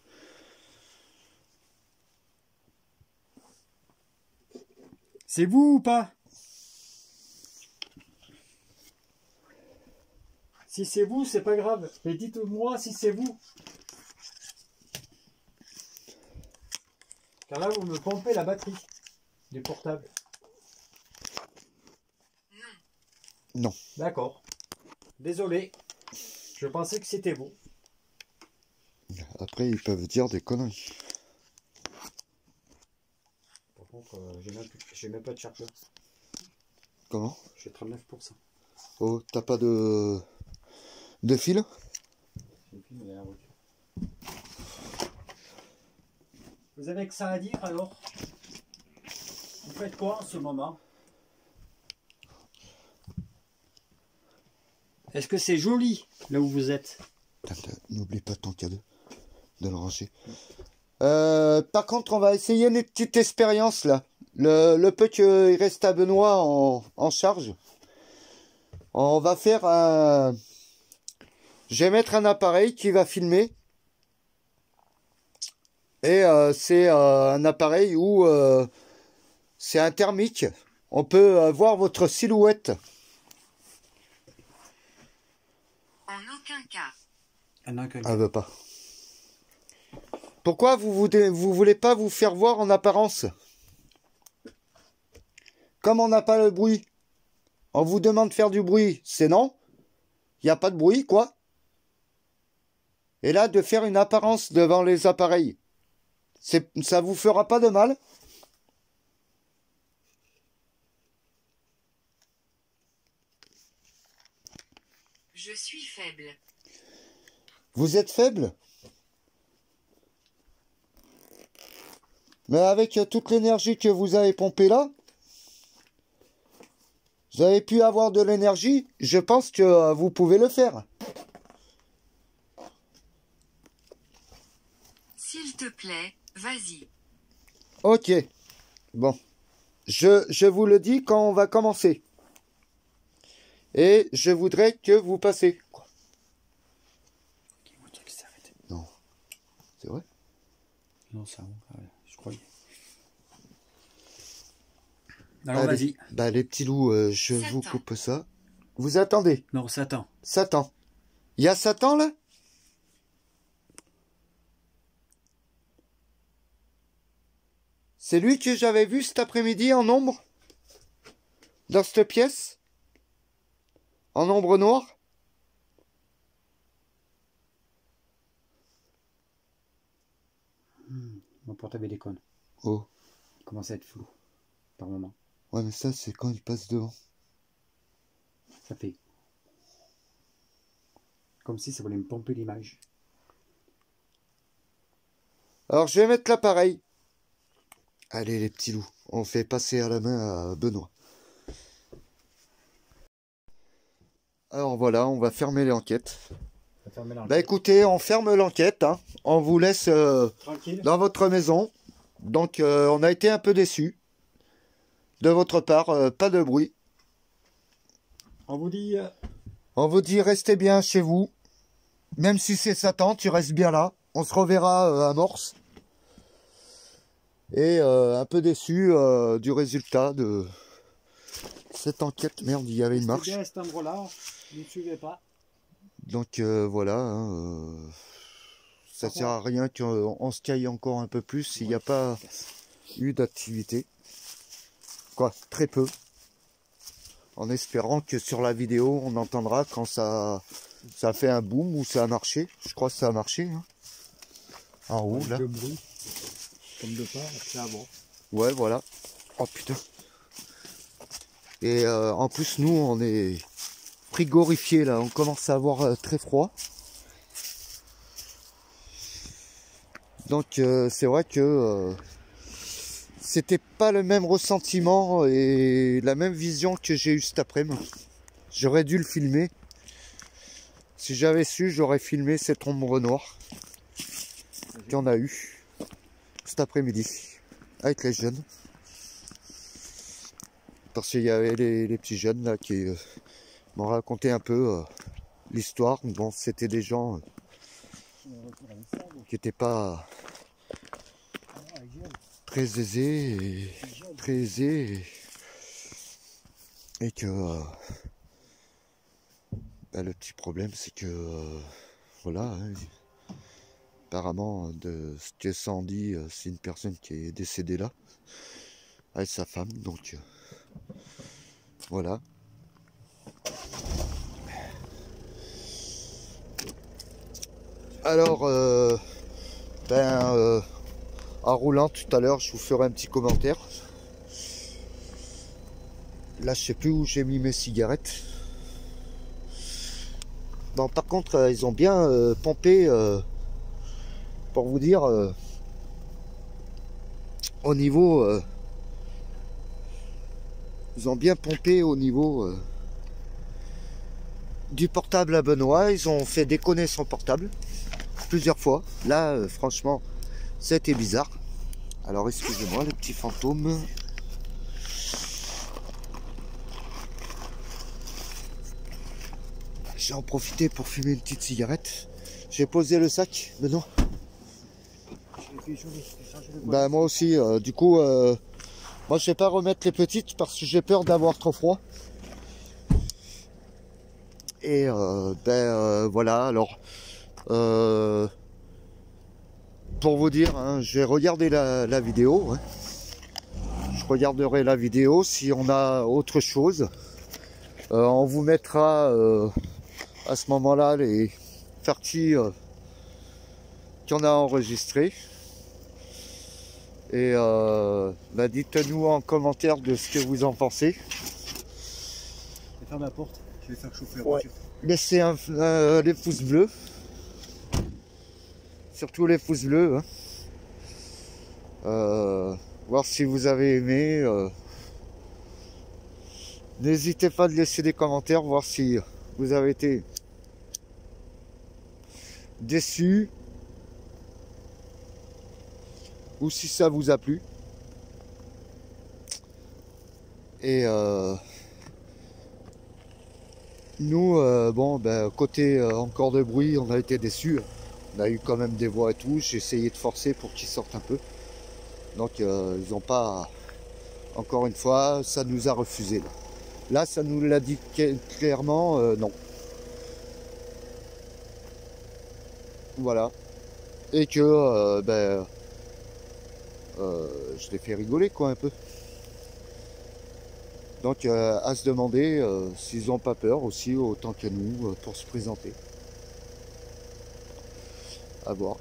S2: C'est vous ou pas? Si c'est vous, c'est pas grave. Mais dites-moi si c'est vous. Car là, vous me pompez la batterie du portable.
S3: Non.
S1: Non.
S2: D'accord. Désolé. Je pensais que c'était vous.
S1: Après ils peuvent dire des conneries.
S2: Par contre, j'ai même pas de chargeur.
S1: Comment?
S2: J'ai 39%.
S1: Oh, t'as pas de fil?
S2: Vous avez que ça à dire alors? Vous faites quoi en ce moment? Est-ce que c'est joli là où vous êtes?
S1: N'oublie pas ton K2 de le ranger. Par contre, on va essayer une petite expérience là. Le peu qu'il reste à Benoît en charge. On va faire un... Je vais mettre un appareil qui va filmer. Et c'est un appareil où c'est un thermique. On peut voir votre silhouette.
S3: En aucun cas.
S1: Elle veut pas. Pourquoi vous voulez pas vous faire voir en apparence? Comme on n'a pas le bruit, on vous demande de faire du bruit, c'est non? Il n'y a pas de bruit, quoi? Et là, de faire une apparence devant les appareils, ça vous fera pas de mal?
S3: Je suis faible.
S1: Vous êtes faible? Mais avec toute l'énergie que vous avez pompée là, vous avez pu avoir de l'énergie, je pense que vous pouvez le faire.
S3: S'il te plaît, vas-y.
S1: Ok. Bon. Je vous le dis quand on va commencer. Et je voudrais que vous passez. Quoi? Non. C'est vrai?
S2: Non, ça, je croyais. Alors vas-y.
S1: Bah, les petits loups, je vous
S3: Satan.
S1: coupe ça. Vous attendez.
S2: Non, Satan.
S1: Satan. Il y a Satan là? C'est lui que j'avais vu cet après-midi en ombre? Dans cette pièce? En ombre noire?
S2: Mon portable déconne.
S1: Oh.
S2: Il commence à être flou. Par moment.
S1: Ouais, mais ça, c'est quand il passe devant.
S2: Ça fait. Comme si ça voulait me pomper l'image.
S1: Alors, je vais mettre l'appareil. Allez, les petits loups. On fait passer à la main à Benoît. Alors voilà, on va fermer l'enquête. Bah écoutez, on ferme l'enquête. Hein. On vous laisse
S2: Tranquille.
S1: dans votre maison. Donc, on a été un peu déçus. De votre part, pas de bruit.
S2: On vous dit
S1: On vous dit restez bien chez vous. Même si c'est Satan, tu restes bien là. On se reverra à Morse. Et un peu déçu du résultat de cette enquête. Merde, il y avait une marche.
S2: Bien à cet endroit-là, ne suivez pas.
S1: Donc voilà, hein, ça sert à rien qu'on se caille encore un peu plus s'il n'y a pas eu d'activité. Quoi, très peu. En espérant que sur la vidéo, on entendra quand ça a fait un boom ou ça a marché. Je crois que ça a marché. Hein. En haut, là.
S2: Le bruit, comme de part, c'est avant.
S1: Ouais, voilà. Oh putain. Et en plus, nous, on est frigorifiés là. On commence à avoir très froid. Donc, c'est vrai que c'était pas le même ressentiment et la même vision que j'ai eu cet après-midi. J'aurais dû le filmer. Si j'avais su, j'aurais filmé cette ombre noire qu'on a eu cet après-midi avec les jeunes. Parce qu'il y avait les petits jeunes là qui m'ont raconté un peu l'histoire. Bon, c'était des gens qui n'étaient pas très aisés et que bah, le petit problème c'est que voilà, hein, apparemment de ce que ça en dit, c'est une personne qui est décédée là avec sa femme, donc voilà. Alors en roulant tout à l'heure, je vous ferai un petit commentaire. Là, je sais plus où j'ai mis mes cigarettes. Bon, par contre, ils ont bien pompé, pour vous dire, au niveau... ils ont bien pompé au niveau du portable à Benoît. Ils ont fait déconner son portable plusieurs fois. Là, franchement, c'était bizarre. Alors, excusez-moi, les petits fantômes. J'ai en profité pour fumer une petite cigarette. J'ai posé le sac, Benoît. Bah, moi aussi, du coup, moi je vais pas remettre les petites parce que j'ai peur d'avoir trop froid. Et voilà, alors pour vous dire, hein, je vais regarder la vidéo. Hein. Je regarderai la vidéo. Si on a autre chose, on vous mettra à ce moment-là les parties qu'on a enregistrées. Et bah, dites-nous en commentaire de ce que vous en pensez.
S2: Je vais fermer la porte, je vais faire chauffer la
S1: Ouais.
S2: voiture.
S1: Laissez les pouces bleus. Surtout les pouces bleus. Hein. Voir si vous avez aimé. N'hésitez pas à laisser des commentaires, voir si vous avez été déçus ou si ça vous a plu. Et nous, bon, ben, côté encore de bruit, on a été déçus. On a eu quand même des voix et tout. J'ai essayé de forcer pour qu'ils sortent un peu. Donc, ils n'ont pas... Encore une fois, ça nous a refusé. Là, ça nous l'a dit clairement, non. Voilà. Et que, je les fais rigoler, quoi, un peu. Donc, à se demander s'ils n'ont pas peur aussi, autant que nous, pour se présenter. À voir.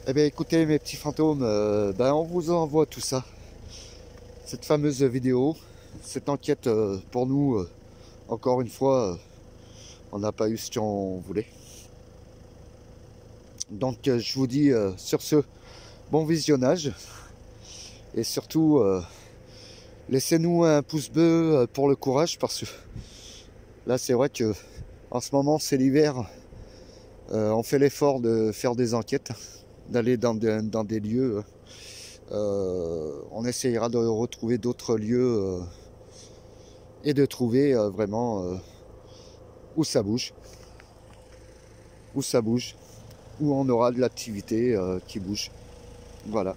S1: Eh bien, écoutez, mes petits fantômes, on vous envoie tout ça. Cette fameuse vidéo, cette enquête, pour nous, encore une fois, on n'a pas eu ce qu'on voulait. Donc, je vous dis, sur ce, bon visionnage. Et surtout, laissez-nous un pouce bleu pour le courage, parce que là, c'est vrai que en ce moment, c'est l'hiver. On fait l'effort de faire des enquêtes, d'aller dans des lieux. On essayera de retrouver d'autres lieux et de trouver vraiment où ça bouge, où on aura de l'activité qui bouge. Voilà,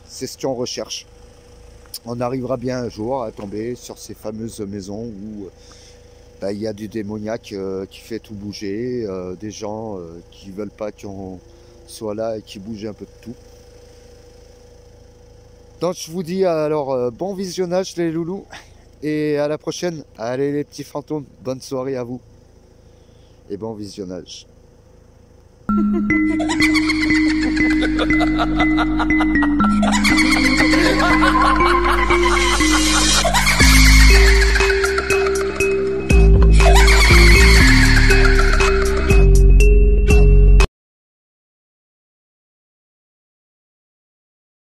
S1: c'est ce qu'on recherche. On arrivera bien un jour à tomber sur ces fameuses maisons où il y a du démoniaque qui fait tout bouger, des gens qui veulent pas qu'on soit là et qui bougent un peu de tout. Donc je vous dis alors bon visionnage les loulous et à la prochaine. Allez les petits fantômes, bonne soirée à vous et bon visionnage.